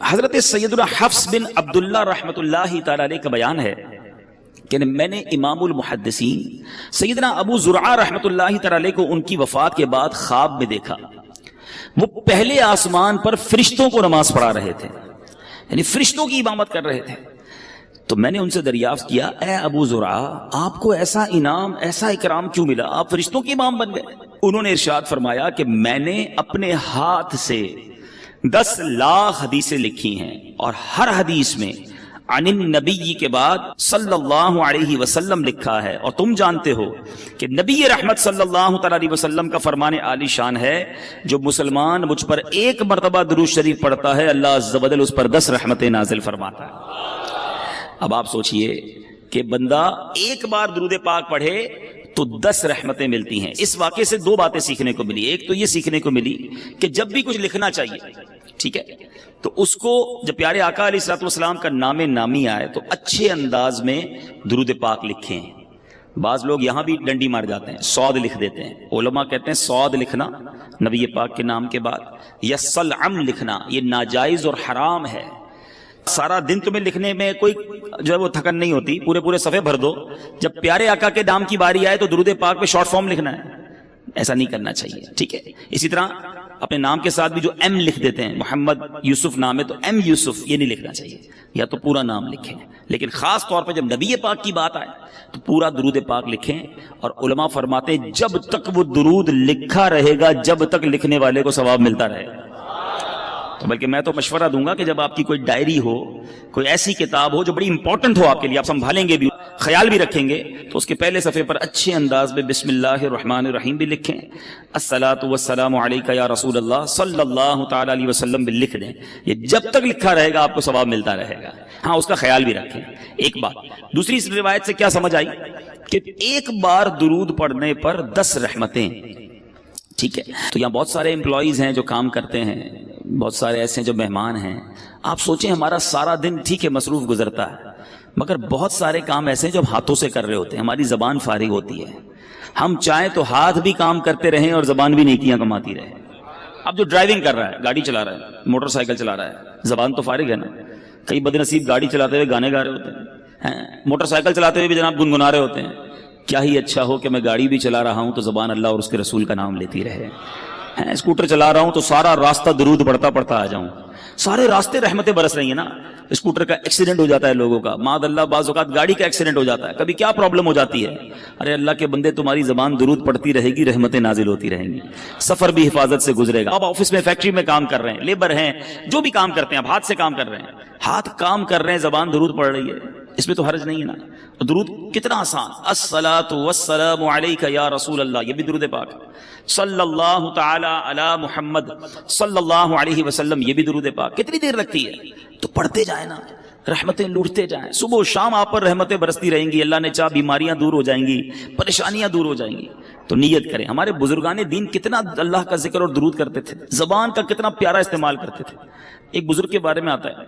حضرت سیدنا حفص بن عبداللہ رحمۃ اللہ تعالی علیہ کا بیان ہے کہ میں نے امام المحدثین سیدنا ابو زرعہ رحمۃ اللہ تعالی علیہ کو ان کی وفات کے بعد خواب میں دیکھا. وہ پہلے آسمان پر فرشتوں کو نماز پڑھا رہے تھے، یعنی فرشتوں کی امامت کر رہے تھے. تو میں نے ان سے دریافت کیا، اے ابو زرعہ، آپ کو ایسا انعام، ایسا اکرام کیوں ملا؟ آپ فرشتوں کے امام بن گئے. انہوں نے ارشاد فرمایا کہ میں نے اپنے ہاتھ سے 10 لاکھ حدیثیں لکھی ہیں، اور ہر حدیث میں عن النبی کے بعد صلی اللہ علیہ وسلم لکھا ہے. اور تم جانتے ہو کہ نبی رحمت صلی اللہ تعالی علیہ وسلم کا فرمان عالی شان ہے، جو مسلمان مجھ پر ایک مرتبہ درود شریف پڑھتا ہے، اللہ عز و جل اس پر 10 رحمتیں نازل فرماتا ہے. اب آپ سوچئے کہ بندہ ایک بار درود پاک پڑھے تو 10 رحمتیں ملتی ہیں. اس واقعے سے 2 باتیں سیکھنے کو ملی. ایک تو یہ سیکھنے کو ملی کہ جب بھی کچھ لکھنا چاہیے، ٹھیک ہے، تو اس کو جب پیارے آقا علیہ الصلوۃ والسلام کا نام نامی آئے تو اچھے انداز میں درود پاک لکھیں. بعض لوگ یہاں بھی ڈنڈی مار جاتے ہیں، صاد لکھ دیتے ہیں. علماء کہتے ہیں صاد لکھنا نبی پاک کے نام کے بعد، یا صلعم لکھنا، یہ ناجائز اور حرام ہے. سارا دن تمہیں لکھنے میں کوئی جو ہے وہ تھکن نہیں ہوتی، پورے صفحے بھر دو. جب پیارے آقا کے نام کی باری آئے تو درود پاک پہ شارٹ فارم لکھنا ہے. ایسا نہیں کرنا چاہیے، ٹھیک ہے. اسی طرح اپنے نام کے ساتھ بھی جو ایم لکھ دیتے ہیں، محمد یوسف نام ہے تو ایم یوسف، یہ نہیں لکھنا چاہیے. یا تو پورا نام لکھیں، لیکن خاص طور پہ جب نبی پاک کی بات آئے تو پورا درود پاک لکھیں. اور علماء فرماتے ہیں جب تک وہ درود لکھا رہے گا، جب تک لکھنے والے کو ثواب ملتا رہے گا. تو بلکہ میں تو مشورہ دوں گا کہ جب آپ کی کوئی ڈائری ہو، کوئی ایسی کتاب ہو جو بڑی امپورٹنٹ ہو آپ کے لیے، آپ سنبھالیں گے بھی، خیال بھی رکھیں گے، تو اس کے پہلے صفحے پر اچھے انداز میں بسم اللہ الرحمن الرحیم بھی لکھیں، الصلاۃ والسلام علیک یا رسول اللہ صلی اللہ تعالی علیہ وسلم بھی لکھ دیں. یہ جب تک لکھا رہے گا آپ کو ثواب ملتا رہے گا. ہاں، اس کا خیال بھی رکھیں. ایک بات. دوسری اس روایت سے کیا سمجھ آئی کہ ایک بار درود پڑھنے پر 10 رحمتیں، ٹھیک ہے. تو یہاں بہت سارے امپلائیز ہیں جو کام کرتے ہیں، بہت سارے ایسے ہیں جو مہمان ہیں. آپ سوچیں ہمارا سارا دن ٹھیک ہے مصروف گزرتا ہے، مگر بہت سارے کام ایسے ہیں جو ہم ہاتھوں سے کر رہے ہوتے ہیں. ہماری زبان فارغ ہوتی ہے، ہم چاہیں تو ہاتھ بھی کام کرتے رہیں اور زبان بھی نیکیاں کماتی رہے. اب جو ڈرائیونگ کر رہا ہے، گاڑی چلا رہا ہے، موٹر سائیکل چلا رہا ہے، زبان تو فارغ ہے نا. کئی بد نصیب گاڑی چلاتے ہوئے گانے گا رہے ہوتے ہیں، موٹر سائیکل چلاتے ہوئے بھی جناب گنگنا رہے ہوتے ہیں. کیا ہی اچھا ہو کہ میں گاڑی بھی چلا رہا ہوں تو زبان اللہ اور اس کے رسول کا نام لیتی رہے. اسکوٹر چلا رہا ہوں تو سارا راستہ درود پڑھتا پڑھتا آ جاؤں. سارے راستے رحمتیں برس رہی ہیں نا. اسکوٹر کا ایکسیڈنٹ ہو جاتا ہے لوگوں کا، معاذ اللہ بعض اوقات گاڑی کا ایکسیڈنٹ ہو جاتا ہے، کبھی کیا پرابلم ہو جاتی ہے. ارے اللہ کے بندے، تمہاری زبان درود پڑھتی رہے گی، رحمتیں نازل ہوتی رہیں گی، سفر بھی حفاظت سے گزرے گا. آپ آفس میں، فیکٹری میں کام کر رہے ہیں، لیبر ہیں، جو بھی کام کرتے ہیں، آپ ہاتھ سے کام کر رہے ہیں، ہاتھ کام کر رہے ہیں، زبان درود پڑھ رہی ہے، اس میں تو حرج نہیں ہے نا. درود کتنا آسان. الصلاۃ والسلام علیک یا رسول اللہ، یہ بھی درود پاک. صلی اللہ تعالی علی محمد صلی اللہ علیہ وسلم، یہ بھی درود پاک. کتنی دیر لگتی ہے؟ تو پڑھتے جائیں نا، رحمتیں لوٹتے جائیں. صبح و شام آپ پر رحمتیں برستی رہیں گی. اللہ نے چاہ بیماریاں دور ہو جائیں گی، پریشانیاں دور ہو جائیں گی. تو نیت کریں. ہمارے بزرگان دین کتنا اللہ کا ذکر اور درود کرتے تھے، زبان کا کتنا پیارا استعمال کرتے تھے. ایک بزرگ کے بارے میں آتا ہے،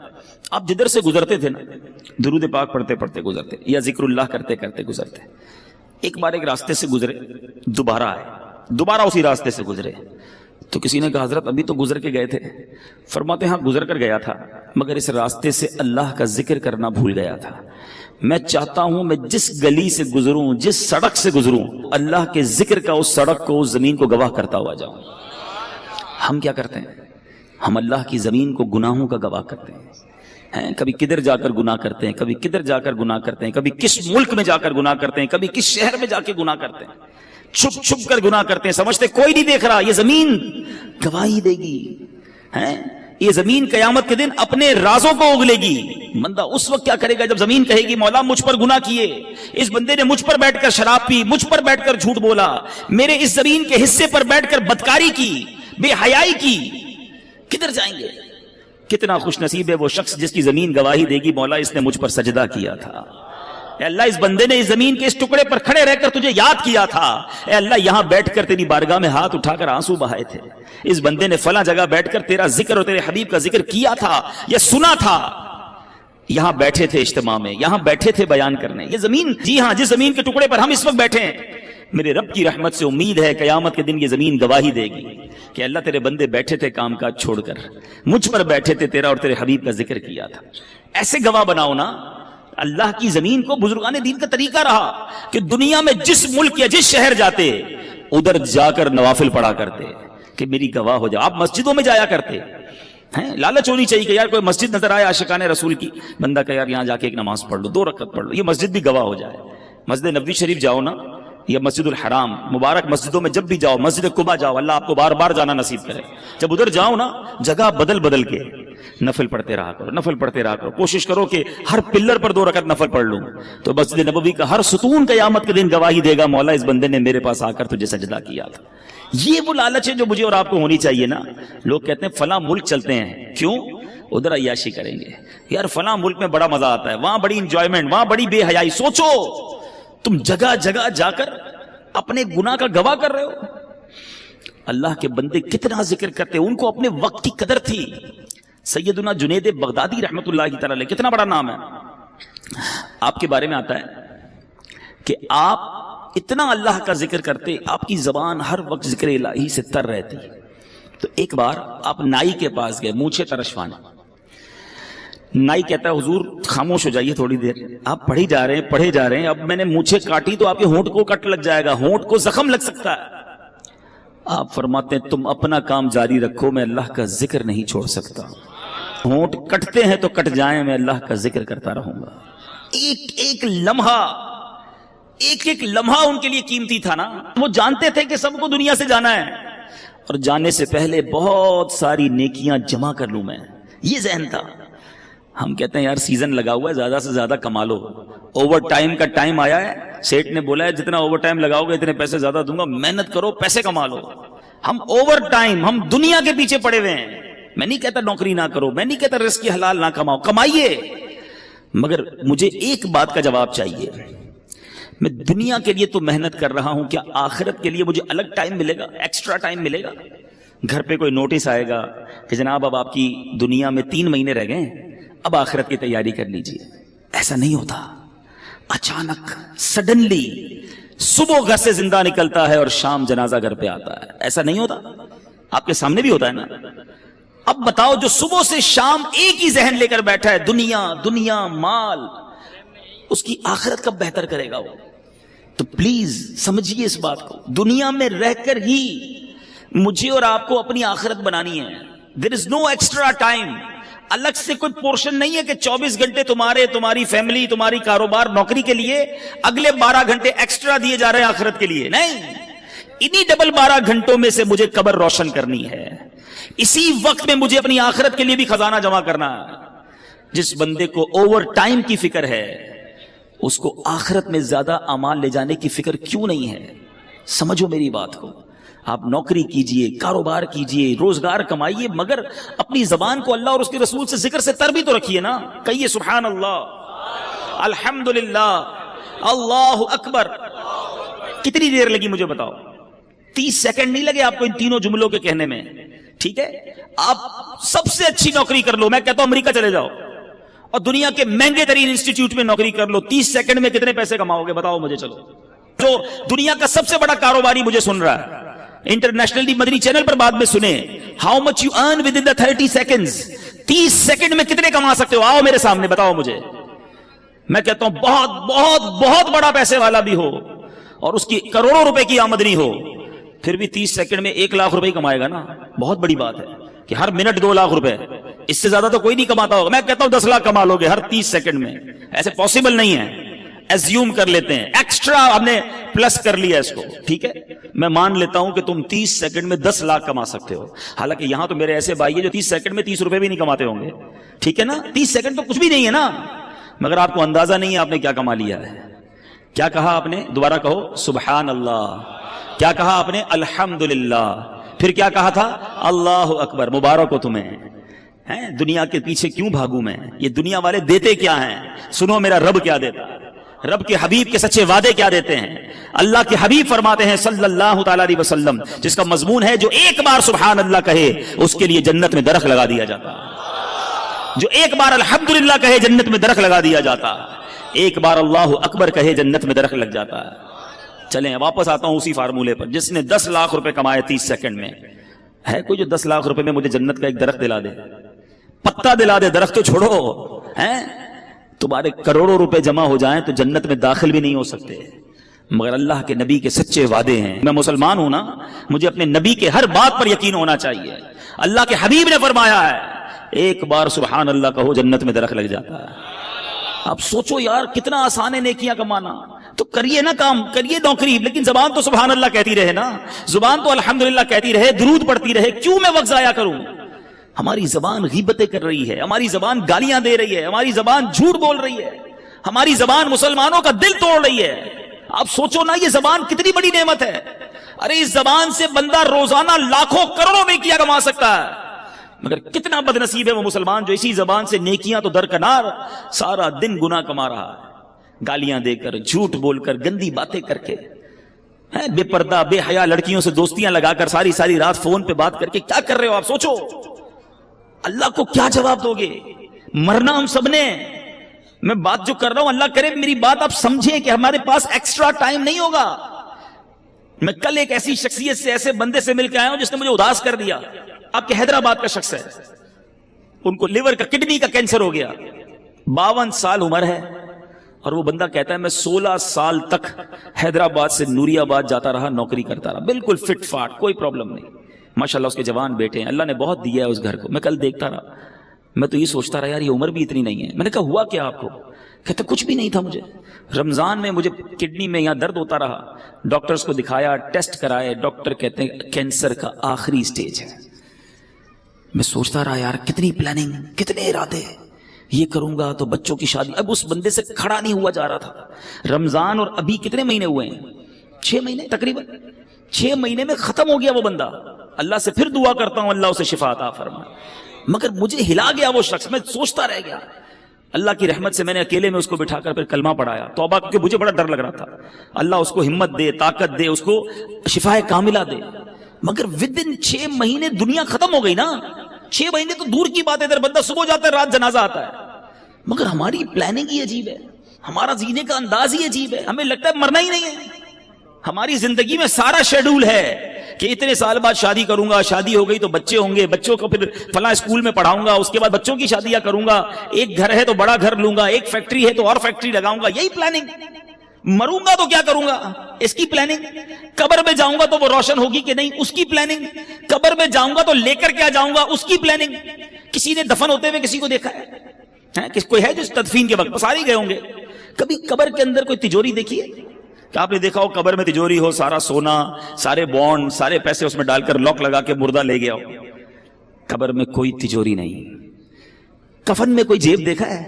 آپ جدھر سے گزرتے تھے نا، درود پاک پڑھتے پڑھتے گزرتے یا ذکر اللہ کرتے کرتے گزرتے. ایک بار ایک راستے سے گزرے، دوبارہ آئے، دوبارہ اسی راستے سے گزرے. تو کسی نے کہا حضرت ابھی تو گزر کے گئے تھے. فرماتے ہاں گزر کر گیا تھا، مگر اس راستے سے اللہ کا ذکر کرنا بھول گیا تھا. میں چاہتا ہوں میں جس گلی سے گزروں، جس سڑک سے گزروں، اللہ کے ذکر کا اس سڑک کو، اس زمین کو گواہ کرتا ہوا جاؤں. ہم کیا کرتے ہیں؟ ہم اللہ کی زمین کو گناہوں کا گواہ کرتے ہیں. کبھی کدھر جا کر گناہ کرتے ہیں، کبھی کدھر جا کر گناہ کرتے ہیں، کبھی کس ملک میں جا کر گناہ کرتے ہیں، کبھی کس شہر میں جا کے گناہ کرتے ہیں. چھپ چھپ کر گناہ کرتے ہیں، سمجھتے کوئی نہیں دیکھ رہا. یہ زمین گواہی دے گی، یہ زمین قیامت کے دن اپنے رازوں کو اگلے گی. بندہ اس وقت کیا کرے گا جب زمین کہے گی مولا مجھ پر گناہ کیے، اس بندے نے مجھ پر بیٹھ کر شراب پی، مجھ پر بیٹھ کر جھوٹ بولا، میرے اس زمین کے حصے پر بیٹھ کر بدکاری کی، بے حیائی کی. کدھر جائیں گے؟ کتنا خوش نصیب ہے وہ شخص جس کی زمین گواہی دے گی مولا اس نے مجھ پر سجدہ کیا تھا، اے اللہ اس بندے نے اس زمین کے اس ٹکڑے پر کھڑے رہ کر تجھے یاد کیا تھا، اے اللہ یہاں بیٹھ کر تیری بارگاہ میں ہاتھ اٹھا کر آنسو بہائے تھے، اس بندے نے فلاں جگہ بیٹھ کر تیرا ذکر اور تیرے حبیب کا ذکر کیا تھا یا سنا تھا. یہاں بیٹھے تھے اجتماع میں، یہاں بیٹھے تھے بیان کرنے. یہ زمین، جی ہاں، جس زمین کے ٹکڑے پر ہم اس وقت بیٹھے ہیں، میرے رب کی رحمت سے امید ہے قیامت کے دن یہ زمین گواہی دے گی کہ اللہ تیرے بندے بیٹھے تھے کام کاج چھوڑ کر، مجھ پر بیٹھے تھے، تیرا اور تیرے حبیب کا ذکر کیا تھا. ایسے گواہ بناؤ نا. اللہ کی زمین کو بزرگان دین کا طریقہ رہا کہ دنیا میں جس ملک یا جس شہر جاتے ادھر جا کر نوافل پڑھا کرتے کہ میری گواہ ہو جائے. آپ مسجدوں میں جایا کرتے ہیں، لالچ ہونی چاہیے کہ یار کوئی مسجد نظر آئے عاشقان رسول کی، بندہ کہ یار یہاں جا کے ایک نماز پڑھ لو، 2 رکعت پڑھ لو، یہ مسجد بھی گواہ ہو جائے. مسجد نبوی شریف جاؤ نا، یا مسجد الحرام، مبارک مسجدوں میں جب بھی جاؤ، مسجد قباء جاؤ، اللہ آپ کو بار بار جانا نصیب کرے. جب ادھر جاؤ نا، جگہ بدل بدل کے نفل پڑھتے رہا کرو، نفل پڑھتے رہا کرو. کوشش کرو کہ ہر پلر پر 2 رکعت نفل پڑھ لوں تو مسجد نبوی کا ہر ستون قیامت کے دن گواہی دے گا، مولا اس بندے نے میرے پاس آ کر تجھے سجدہ کیا تھا. یہ وہ لالچ ہے جو مجھے اور آپ کو ہونی چاہیے نا. لوگ کہتے ہیں فلاں ملک چلتے ہیں، کیوں؟ ادھر عیاشی کریں گے. یار فلاں ملک میں بڑا مزہ آتا ہے، وہاں بڑی انجوائمنٹ، وہاں بڑی بے حیائی. سوچو تم جگہ جگہ جا کر اپنے گناہ کا گواہ کر رہے ہو. اللہ کے بندے کتنا ذکر کرتے، ان کو اپنے وقت کی قدر تھی. سیدنا جنید بغدادی رحمت اللہ تعالی علیہ، کتنا بڑا نام ہے. آپ کے بارے میں آتا ہے کہ آپ اتنا اللہ کا ذکر کرتے، آپ کی زبان ہر وقت ذکر الہی سے تر رہتی. تو ایک بار آپ نائی کے پاس گئے، مونچھیں ترشوانے. نائی کہتا ہے حضور خاموش ہو جائیے تھوڑی دیر، آپ پڑھی جا رہے ہیں پڑھے جا رہے ہیں، اب میں نے مونچھیں کاٹی تو آپ کے ہونٹ کو کٹ لگ جائے گا، ہونٹ کو زخم لگ سکتا ہے. آپ فرماتے ہیں تم اپنا کام جاری رکھو، میں اللہ کا ذکر نہیں چھوڑ سکتا. ہونٹ کٹتے ہیں تو کٹ جائیں، میں اللہ کا ذکر کرتا رہوں گا. ایک ایک لمحہ ان کے لیے قیمتی تھا نا. وہ جانتے تھے کہ سب کو دنیا سے جانا ہے، اور جانے سے پہلے بہت ساری نیکیاں جمع کر لوں میں، یہ ذہن تھا. ہم کہتے ہیں یار سیزن لگا ہوا ہے، زیادہ سے زیادہ کما لو. اوور ٹائم کا ٹائم آیا ہے، سیٹ نے بولا ہے جتنا اوور ٹائم لگاؤ گے اتنے پیسے زیادہ دوں گا، محنت کرو پیسے کما لو. ہم اوور ٹائم، ہم دنیا کے پیچھے پڑے ہوئے ہیں. میں نہیں کہتا نوکری نہ کرو، میں نہیں کہتا رزق کی حلال نہ کماؤ، کمائیے، مگر مجھے ایک بات کا جواب چاہیے. میں دنیا کے لیے تو محنت کر رہا ہوں، کیا آخرت کے لیے مجھے الگ ٹائم ملے گا، ایکسٹرا ٹائم ملے گا؟ گھر پہ کوئی نوٹس آئے گا کہ جناب اب آپ کی دنیا میں 3 مہینے رہ گئے، اب آخرت کی تیاری کر لیجئے. ایسا نہیں ہوتا. اچانک سڈنلی صبح گھر سے زندہ نکلتا ہے اور شام جنازہ گھر پہ آتا ہے. ایسا نہیں ہوتا؟ آپ کے سامنے بھی ہوتا ہے نا. اب بتاؤ جو صبح سے شام ایک ہی ذہن لے کر بیٹھا ہے، دنیا دنیا مال، اس کی آخرت کب بہتر کرے گا وہ؟ تو پلیز سمجھیے اس بات کو. دنیا میں رہ کر ہی مجھے اور آپ کو اپنی آخرت بنانی ہے. دیر از نو ایکسٹرا ٹائم. الگ سے کوئی پورشن نہیں ہے کہ 24 گھنٹے تمہاری فیملی، تمہاری کاروبار، نوکری کے لیے، اگلے 12 گھنٹے ایکسٹرا دیے جا رہے ہیں آخرت کے لیے. نہیں، انہی ڈبل 12 گھنٹوں میں سے مجھے قبر روشن کرنی ہے. اسی وقت میں مجھے اپنی آخرت کے لیے بھی خزانہ جمع کرنا ہے. جس بندے کو اوور ٹائم کی فکر ہے، اس کو آخرت میں زیادہ اعمال لے جانے کی فکر کیوں نہیں ہے؟ سمجھو میری بات کو. آپ نوکری کیجئے، کاروبار کیجئے، روزگار کمائیے، مگر اپنی زبان کو اللہ اور اس کے رسول سے ذکر سے تر بھی تو رکھیے نا. کہیے سبحان اللہ، الحمدللہ، اللہ اکبر. کتنی دیر لگی مجھے بتاؤ؟ 30 سیکنڈ نہیں لگے آپ کو ان تینوں جملوں کے کہنے میں. ٹھیک ہے، آپ سب سے اچھی نوکری کر لو، میں کہتا ہوں امریکہ چلے جاؤ اور دنیا کے مہنگے ترین انسٹیٹیوٹ میں نوکری کر لو. 30 سیکنڈ میں کتنے پیسے کماؤ گے بتاؤ مجھے. چلو، جو دنیا کا سب سے بڑا کاروباری مجھے سن رہا ہے، انٹرنیشنل مدنی چینل پر بعد میں سنیں، how much you earn with in the 30 seconds. 30 second میں کتنے کما سکتے ہو؟ آؤ میرے سامنے بتاؤ مجھے. میں کہتا ہوں بہت بہت بہت بڑا پیسے والا بھی ہو اور اس کی کروڑوں روپے کی آمدنی ہو، پھر بھی 30 سیکنڈ میں 1 لاکھ روپے کمائے گا نا. بہت بڑی بات ہے کہ ہر منٹ 2 لاکھ روپے، اس سے زیادہ تو کوئی نہیں کماتا ہوگا. میں کہتا ہوں 10 لاکھ کما لو گے ہر 30 سیکنڈ میں. ایسے پاسبل نہیں ہے، ایزیوم کر لیتے ہیں، ایکسٹرا ہم نے پلس کر لیا اس کو. ٹھیک ہے، میں مان لیتا ہوں کہ تم 30 سیکنڈ میں 10 لاکھ کما سکتے ہو. حالانکہ یہاں تو میرے ایسے بھائی ہیں جو 30 سیکنڈ میں 30 روپے بھی نہیں کماتے ہوں گے. ٹھیک ہے نا، 30 سیکنڈ تو کچھ بھی نہیں ہے نا، مگر آپ کو اندازہ نہیں ہے آپ نے کیا کما لیا ہے. کیا کہا آپ نے؟ دوبارہ کہو سبحان اللہ. کیا کہا آپ نے؟ الحمدللہ. پھر کیا کہا تھا؟ اللہ اکبر. مبارک ہو تمہیں. دنیا کے پیچھے کیوں بھاگوں میں؟ یہ دنیا والے دیتے کیا ہیں؟ سنو میرا رب کیا دیتا ہے، رب کے حبیب کے سچے وعدے کیا دیتے ہیں. اللہ کے حبیب فرماتے ہیں صلی اللہ تعالی علیہ وسلم، جس کا مضمون ہے جو ایک بار سبحان اللہ کہے اس کے لیے جنت میں درخت لگا دیا جاتا ہے. جو ایک بار الحمدللہ کہے جنت میں درخت لگا دیا جاتا، ایک بار اللہ اکبر کہے جنت میں درخت لگ جاتا ہے۔ چلیں واپس آتا ہوں اسی فارمولے پر، جس نے 10 لاکھ روپے کمائے 30 سیکنڈ میں، ہے کوئی جو 10 لاکھ روپے میں مجھے جنت کا ایک درخت دلا دے؟ پتا دلا دے، درخت تو چھوڑو، ہیں تمہارے کروڑوں روپے جمع ہو جائیں تو جنت میں داخل بھی نہیں ہو سکتے، مگر اللہ کے نبی کے سچے وعدے ہیں۔ میں مسلمان ہوں نا، مجھے اپنے نبی کے ہر بات پر یقین ہونا چاہیے۔ اللہ کے حبیب نے فرمایا ہے ایک بار سبحان اللہ کہو جنت میں درخت لگ جاتا ہے۔ اب سوچو یار کتنا آسان ہے نیکیاں کمانا، تو کریے نا کام، کریے نوکری، لیکن زبان تو سبحان اللہ کہتی رہے نا، زبان تو الحمدللہ کہتی رہے، درود پڑھتی رہے، کیوں میں وقت ضائع کروں؟ ہماری زبان غیبتیں کر رہی ہے، ہماری زبان گالیاں دے رہی ہے، ہماری زبان جھوٹ بول رہی ہے، ہماری زبان مسلمانوں کا دل توڑ رہی ہے۔ آپ سوچو نا یہ زبان کتنی بڑی نعمت ہے، ارے اس زبان سے بندہ روزانہ لاکھوں کروڑوں نیکیاں کما سکتا ہے، مگر کتنا بد نصیب ہے وہ مسلمان جو اسی زبان سے نیکیاں تو درکنار سارا دن گناہ کما رہا ہے، گالیاں دے کر، جھوٹ بول کر، گندی باتیں کر کے، بے پردہ بے حیا لڑکیوں سے دوستیاں لگا کر ساری ساری رات فون پہ بات کر کے کیا کر رہے ہو آپ؟ سوچو اللہ کو کیا جواب دو گے؟ مرنا ہم سب نے۔ میں بات جو کر رہا ہوں اللہ کرے میری بات آپ سمجھیں کہ ہمارے پاس ایکسٹرا ٹائم نہیں ہوگا۔ میں کل ایک ایسی شخصیت سے، ایسے بندے سے مل کے آیا ہوں جس نے مجھے اداس کر دیا، آپ کے حیدرآباد کا شخص ہے، ان کو لیور کا کڈنی کا کینسر ہو گیا، 52 سال عمر ہے، اور وہ بندہ کہتا ہے میں 16 سال تک حیدرآباد سے نوری آباد جاتا رہا، نوکری کرتا رہا، بالکل فٹ فاٹ، کوئی پرابلم نہیں، ماشاءاللہ اس کے جوان بیٹے ہیں، اللہ نے بہت دیا ہے اس گھر کو۔ میں کل دیکھتا رہا، میں تو یہ سوچتا رہا یار یہ عمر بھی اتنی نہیں ہے۔ میں نے کہا ہوا کیا آپ کو؟ کہتے کچھ بھی نہیں تھا مجھے، رمضان میں مجھے کڈنی میں یہاں درد ہوتا رہا، ڈاکٹرز کو دکھایا، ٹیسٹ کرائے، ڈاکٹر کہتے ہیں کینسر کا آخری سٹیج ہے۔ میں سوچتا رہا یار کتنی پلاننگ، کتنے ارادے، یہ کروں گا تو بچوں کی شادی۔ اب اس بندے سے کھڑا نہیں ہوا جا رہا تھا، رمضان اور ابھی کتنے مہینے ہوئے ہیں؟ 6 مہینے تقریباً، 6 مہینے میں ختم ہو گیا وہ بندہ۔ اللہ سے پھر دعا کرتا ہوں اللہ اسے شفا عطا فرمائے، مگر مجھے ہلا گیا وہ شخص، میں سوچتا رہ گیا۔ اللہ کی رحمت سے میں نے اکیلے میں اس کو بٹھا کر پھر کلمہ پڑھایا، توبہ، کیونکہ مجھے بڑا ڈر لگ رہا تھا۔ اللہ اس کو ہمت دے، طاقت دے، اس کو شفا کاملہ دے، مگر ودن 6 مہینے دنیا ختم ہو گئی نا۔ 6 مہینے تو دور کی بات ہے، ادھر بندہ صبح جاتا ہے رات جنازہ آتا ہے، مگر ہماری پلاننگ ہی عجیب ہے، ہمارا جینے کا انداز ہی عجیب ہے، ہمیں لگتا ہے مرنا ہی نہیں ہے۔ ہماری زندگی میں سارا شیڈول ہے کہ اتنے سال بعد شادی کروں گا، شادی ہو گئی تو بچے ہوں گے، بچوں کو پھر فلاں اسکول میں پڑھاؤں گا، اس کے بعد بچوں کی شادیاں کروں گا، ایک گھر ہے تو بڑا گھر لوں گا، ایک فیکٹری ہے تو اور فیکٹری لگاؤں گا، یہی پلاننگ۔ مروں گا تو کیا کروں گا، اس کی پلاننگ۔ قبر میں جاؤں گا تو وہ روشن ہوگی کہ نہیں، اس کی پلاننگ۔ قبر میں جاؤں گا تو لے کر کیا جاؤں گا، اس کی پلاننگ۔ کسی نے دفن ہوتے ہوئے کسی کو دیکھا ہے؟ کوئی ہے جو تدفین کے وقت سارے گئے ہوں گے؟ کبھی قبر کے اندر کوئی تجوری دیکھی ہے کہ آپ نے دیکھا ہو قبر میں تجوری ہو، سارا سونا، سارے بانڈ، سارے پیسے اس میں ڈال کر لاک لگا کے مردہ لے گیا ہو؟ قبر میں کوئی تجوری نہیں۔ کفن میں کوئی جیب دیکھا ہے؟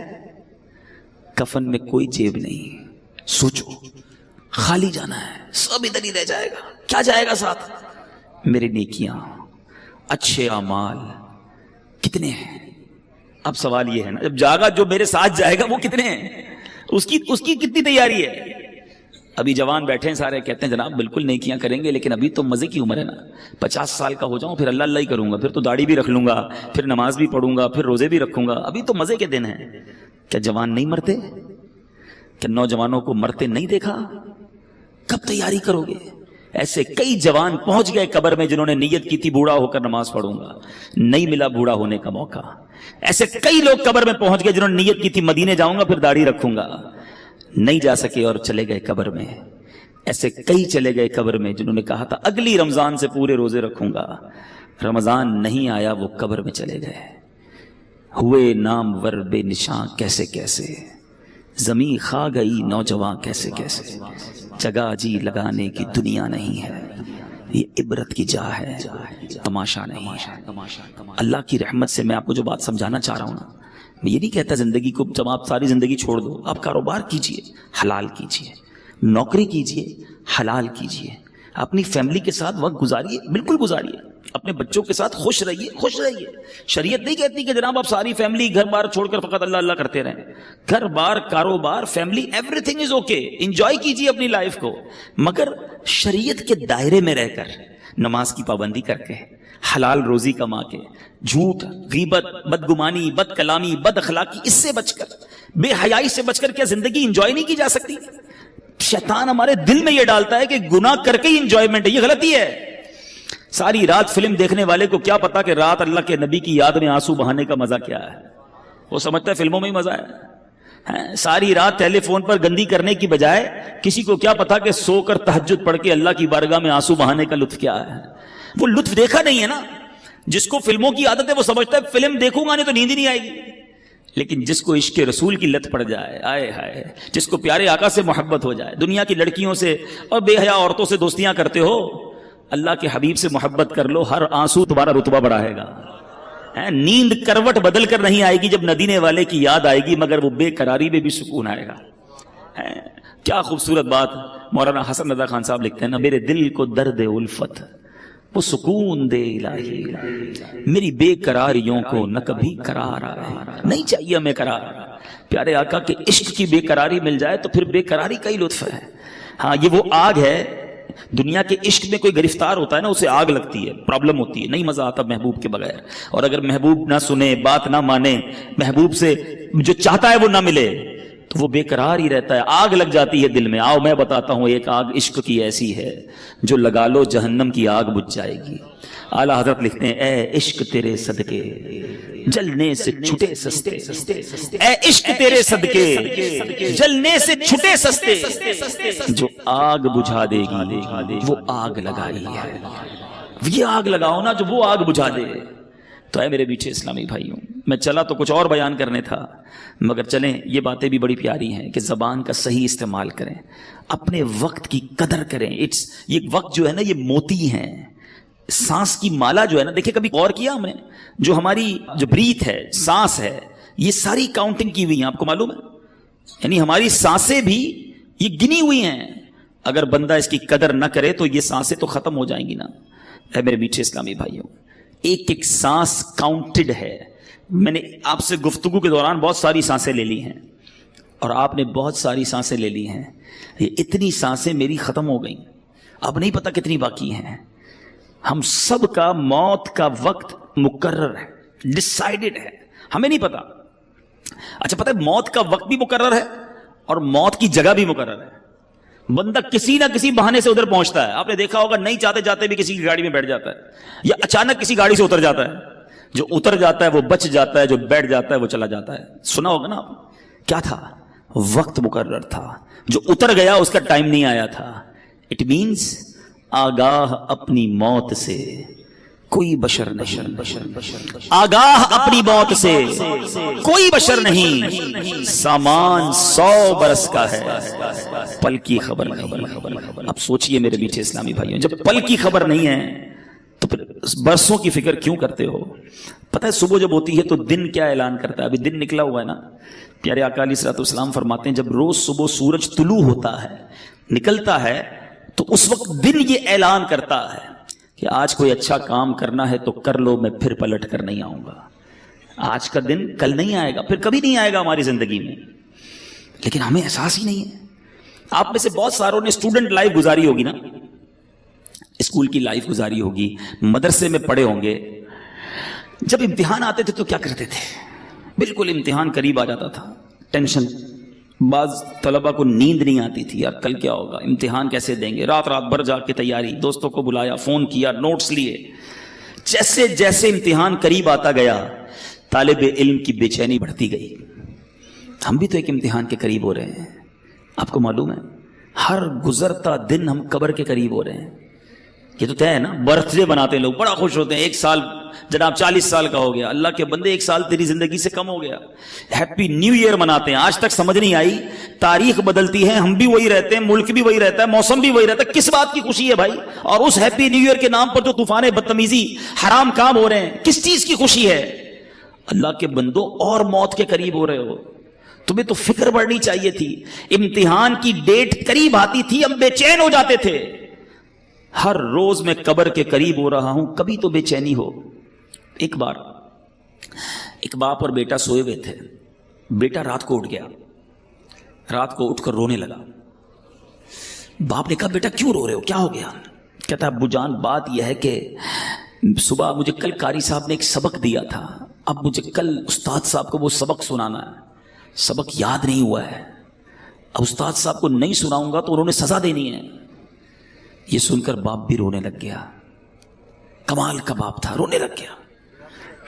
کفن میں کوئی جیب نہیں۔ سوچو خالی جانا ہے، سب ادھر ہی رہ جائے گا، کیا جائے گا ساتھ؟ میری نیکیاں، اچھے اعمال کتنے ہیں؟ اب سوال یہ ہے نا، جب جاگا جو میرے ساتھ جائے گا وہ کتنے ہیں؟ اس کی کتنی تیاری ہے؟ ابھی جوان بیٹھے ہیں سارے، کہتے ہیں جناب بالکل نیکیاں کریں گے، لیکن ابھی تو مزے کی عمر ہے نا، 50 سال کا ہو جاؤں پھر اللہ اللہ ہی کروں گا، پھر تو داڑھی بھی رکھ لوں گا، پھر نماز بھی پڑھوں گا، پھر روزے بھی رکھوں گا، ابھی تو مزے کے دن ہیں۔ کیا جوان نہیں مرتے؟ کہ نوجوانوں کو مرتے نہیں دیکھا؟ کب تیاری کرو گے؟ ایسے کئی جوان پہنچ گئے قبر میں جنہوں نے نیت کی تھی بوڑھا ہو کر نماز پڑھوں گا، نہیں ملا بوڑھا ہونے کا موقع۔ ایسے کئی لوگ قبر میں پہنچ گئے جنہوں نے نیت کی تھی مدینے جاؤں گا پھر داڑھی رکھوں گا، نہیں جا سکے اور چلے گئے قبر میں۔ ایسے کئی چلے گئے قبر میں جنہوں نے کہا تھا اگلی رمضان سے پورے روزے رکھوں گا، رمضان نہیں آیا وہ قبر میں چلے گئے، ہوئے نام ور بے نشاں کیسے کیسے، زمین کھا گئی نوجوان کیسے کیسے، جگہ جی لگانے کی دنیا نہیں ہے، یہ عبرت کی جا ہے، تماشا نہیں ہے۔ اللہ کی رحمت سے میں آپ کو جو بات سمجھانا چاہ رہا ہوں نا، میں یہ نہیں کہتا زندگی کو جب آپ ساری زندگی چھوڑ دو، آپ کاروبار کیجئے، حلال کیجئے، نوکری کیجئے، حلال کیجئے، اپنی فیملی کے ساتھ وقت گزاریے، بالکل گزاریے، اپنے بچوں کے ساتھ خوش رہیے، خوش رہیے۔ شریعت نہیں کہتی کہ جناب آپ ساری فیملی گھر بار چھوڑ کر فقط اللہ اللہ کرتے رہیں، گھر بار، کاروبار، family, every thing is okay, enjoy کیجیے اپنی لائف کو، مگر شریعت کے دائرے میں رہ کر، نماز کی پابندی کر کے، حلال روزی کما کے، جھوٹ، غیبت، بدگمانی، بد کلامی، بد اخلاقی، اس سے بچ کر، بے حیائی سے بچ کر کیا زندگی انجوائے نہیں کی جا سکتی؟ شیطان ہمارے دل میں یہ ڈالتا ہے کہ گناہ کر کے ہی انجوائمنٹ ہے، یہ غلطی ہے۔ ساری رات فلم دیکھنے والے کو کیا پتا کہ رات اللہ کے نبی کی یاد میں آنسو بہانے کا مزہ کیا ہے؟ وہ سمجھتا ہے فلموں میں ہی مزہ ہے۔ ساری رات ٹیلی فون پر گندی کرنے کی بجائے کسی کو کیا پتا کہ سو کر تہجد پڑھ کے اللہ کی بارگاہ میں آنسو بہانے کا لطف کیا ہے؟ وہ لطف دیکھا نہیں ہے نا۔ جس کو فلموں کی عادت ہے وہ سمجھتا ہے فلم دیکھوں گا نہیں تو نیند ہی نہیں آئے گی، لیکن جس کو عشق رسول کی لت پڑ جائے، آئے ہائے، جس کو پیارے آقا سے محبت ہو جائے، دنیا کی لڑکیوں سے اور بے حیا عورتوں سے دوستیاں کرتے ہو، اللہ کے حبیب سے محبت کر لو، ہر آنسو تمہارا رتبہ بڑھائے گا۔ نیند کروٹ بدل کر نہیں آئے گی جب مدینے والے کی یاد آئے گی، مگر وہ بے قراری میں بھی سکون آئے گا۔ کیا خوبصورت بات مولانا حسن رضا خان صاحب لکھتے ہیں نا، میرے دل کو درد الفت وہ سکون دے الہی، میری بے قراریوں کو نہ کبھی قرار آئے، نہیں چاہیے ہمیں قرار۔ پیارے آقا کے عشق کی بے قراری مل جائے تو پھر بے قراری کا ہی لطف ہے۔ ہاں یہ وہ آگ ہے، دنیا کے عشق میں کوئی گرفتار ہوتا ہے نا، اسے آگ لگتی ہے، پرابلم ہوتی ہے، نہیں مزہ آتا محبوب کے بغیر، اور اگر محبوب نہ سنے، بات نہ مانے، محبوب سے جو چاہتا ہے وہ نہ ملے تو وہ بے قرار ہی رہتا ہے، آگ لگ جاتی ہے دل میں۔ آؤ میں بتاتا ہوں، ایک آگ عشق کی ایسی ہے جو لگا لو جہنم کی آگ بجھ جائے گی۔ اعلیٰ حضرت لکھتے ہیں، اے عشق تیرے صدقے جلنے سے چھٹے سستے، اے عشق تیرے صدقے جلنے سے چھٹے سستے، جو آگ بجھا دے گی وہ آگ لگائی ہے، یہ آگ لگاؤ نا جو وہ آگ بجھا دے۔ تو اے میرے میٹھے اسلامی بھائیوں، میں چلا تو کچھ اور بیان کرنے تھا، مگر چلیں یہ باتیں بھی بڑی پیاری ہیں کہ زبان کا صحیح استعمال کریں، اپنے وقت کی قدر کریں۔ یہ وقت جو ہے نا یہ موتی ہیں، سانس کی مالا جو ہے نا، دیکھیں کبھی غور کیا ہم نے، جو ہماری جو بریتھ ہے، سانس ہے، یہ ساری کاؤنٹنگ کی ہوئی ہیں، آپ کو معلوم ہے؟ یعنی ہماری سانسیں بھی یہ گنی ہوئی ہیں، اگر بندہ اس کی قدر نہ کرے تو یہ سانسیں تو ختم ہو جائیں گی نا۔ اے میرے میٹھے اسلامی بھائیوں، ایک ایک سانس کاؤنٹڈ ہے۔ میں نے آپ سے گفتگو کے دوران بہت ساری سانسیں لے لی ہیں اور آپ نے بہت ساری سانسیں لے لی ہیں، یہ اتنی سانسیں میری ختم ہو گئیں، اب نہیں پتا کتنی باقی ہیں۔ ہم سب کا موت کا وقت مقرر ہے، ڈیسائیڈڈ ہے، ہمیں نہیں پتا۔ اچھا پتہ ہے موت کا وقت بھی مقرر ہے اور موت کی جگہ بھی مقرر ہے۔ بندہ کسی نہ کسی بہانے سے ادھر پہنچتا ہے، آپ نے دیکھا ہوگا نہیں چاہتے جاتے بھی کسی کی گاڑی میں بیٹھ جاتا ہے، یا اچانک کسی گاڑی سے اتر جاتا ہے، جو اتر جاتا ہے وہ بچ جاتا ہے، جو بیٹھ جاتا ہے وہ چلا جاتا ہے۔ سنا ہوگا نا آپ، کیا تھا؟ وقت مقرر تھا، جو اتر گیا اس کا ٹائم نہیں آیا تھا۔ اٹ مینز آگاہ اپنی موت سے کوئی بشر نہیں، آگاہ اپنی موت سے کوئی بشر نہیں، سامان 100 برس کا ہے، پل کی خبر نہیں۔ اب سوچئے میرے میٹھے اسلامی بھائیوں، جب پل کی خبر نہیں ہے تو پھر برسوں کی فکر کیوں کرتے ہو؟ پتہ ہے صبح جب ہوتی ہے تو دن کیا اعلان کرتا ہے؟ ابھی دن نکلا ہوا ہے نا، پیارے آقا علیہ الصلوۃ والسلام فرماتے ہیں جب روز صبح سورج طلوع ہوتا ہے، نکلتا ہے، تو اس وقت دن یہ اعلان کرتا ہے کہ آج کوئی اچھا کام کرنا ہے تو کر لو، میں پھر پلٹ کر نہیں آؤں گا۔ آج کا دن کل نہیں آئے گا، پھر کبھی نہیں آئے گا ہماری زندگی میں، لیکن ہمیں احساس ہی نہیں ہے۔ آپ میں سے بہت ساروں نے اسٹوڈنٹ لائف گزاری ہوگی نا، اسکول کی لائف گزاری ہوگی، مدرسے میں پڑھے ہوں گے۔ جب امتحان آتے تھے تو کیا کرتے تھے؟ بالکل امتحان قریب آ جاتا تھا، ٹینشن، بعض طلبہ کو نیند نہیں آتی تھی، یار کل کیا ہوگا، امتحان کیسے دیں گے، رات رات بھر جا کے تیاری، دوستوں کو بلایا، فون کیا، نوٹس لیے۔ جیسے جیسے امتحان قریب آتا گیا طالب علم کی بے چینی بڑھتی گئی۔ ہم بھی تو ایک امتحان کے قریب ہو رہے ہیں، آپ کو معلوم ہے، ہر گزرتا دن ہم قبر کے قریب ہو رہے ہیں۔ یہ تو طے ہے نا، برتھ ڈے بناتے ہیں لوگ، بڑا خوش ہوتے ہیں، ایک سال جناب 40 سال کا ہو گیا، اللہ کے بندے ایک سال تیری زندگی سے کم ہو گیا، ہیپی نیو ایئر مناتے ہیں۔ آج تک سمجھ نہیں آئی، تاریخ بدلتی ہے، ہم بھی وہی رہتے ہیں، ملک بھی وہی رہتا ہے، موسم بھی وہی رہتا ہے، کس بات کی خوشی ہے بھائی؟ اور اس ہیپی نیو ایئر کے نام پر جو طوفان بدتمیزی، حرام کام ہو رہے ہیں، کس چیز کی خوشی ہے؟ اللہ کے بندوں اور موت کے قریب ہو رہے ہو، تمہیں تو فکر بڑھنی چاہیے تھی۔ امتحان کی ڈیٹ قریب آتی تھی، ہم بے چین ہو جاتے تھے۔ ہر روز میں قبر کے قریب ہو رہا ہوں، کبھی تو بے چینی ہو۔ ایک بار ایک باپ اور بیٹا سوئے ہوئے تھے، بیٹا رات کو اٹھ گیا، رات کو اٹھ کر رونے لگا۔ باپ نے کہا بیٹا کیوں رو رہے ہو، کیا ہو گیا؟ کہتا ابو جان بات یہ ہے کہ صبح مجھے کل قاری صاحب نے ایک سبق دیا تھا، اب مجھے کل استاد صاحب کو وہ سبق سنانا ہے، سبق یاد نہیں ہوا ہے، اب استاد صاحب کو نہیں سناؤں گا تو انہوں نے سزا دینی ہے۔ یہ سن کر باپ بھی رونے لگ گیا، کمال کا باپ تھا، رونے لگ گیا۔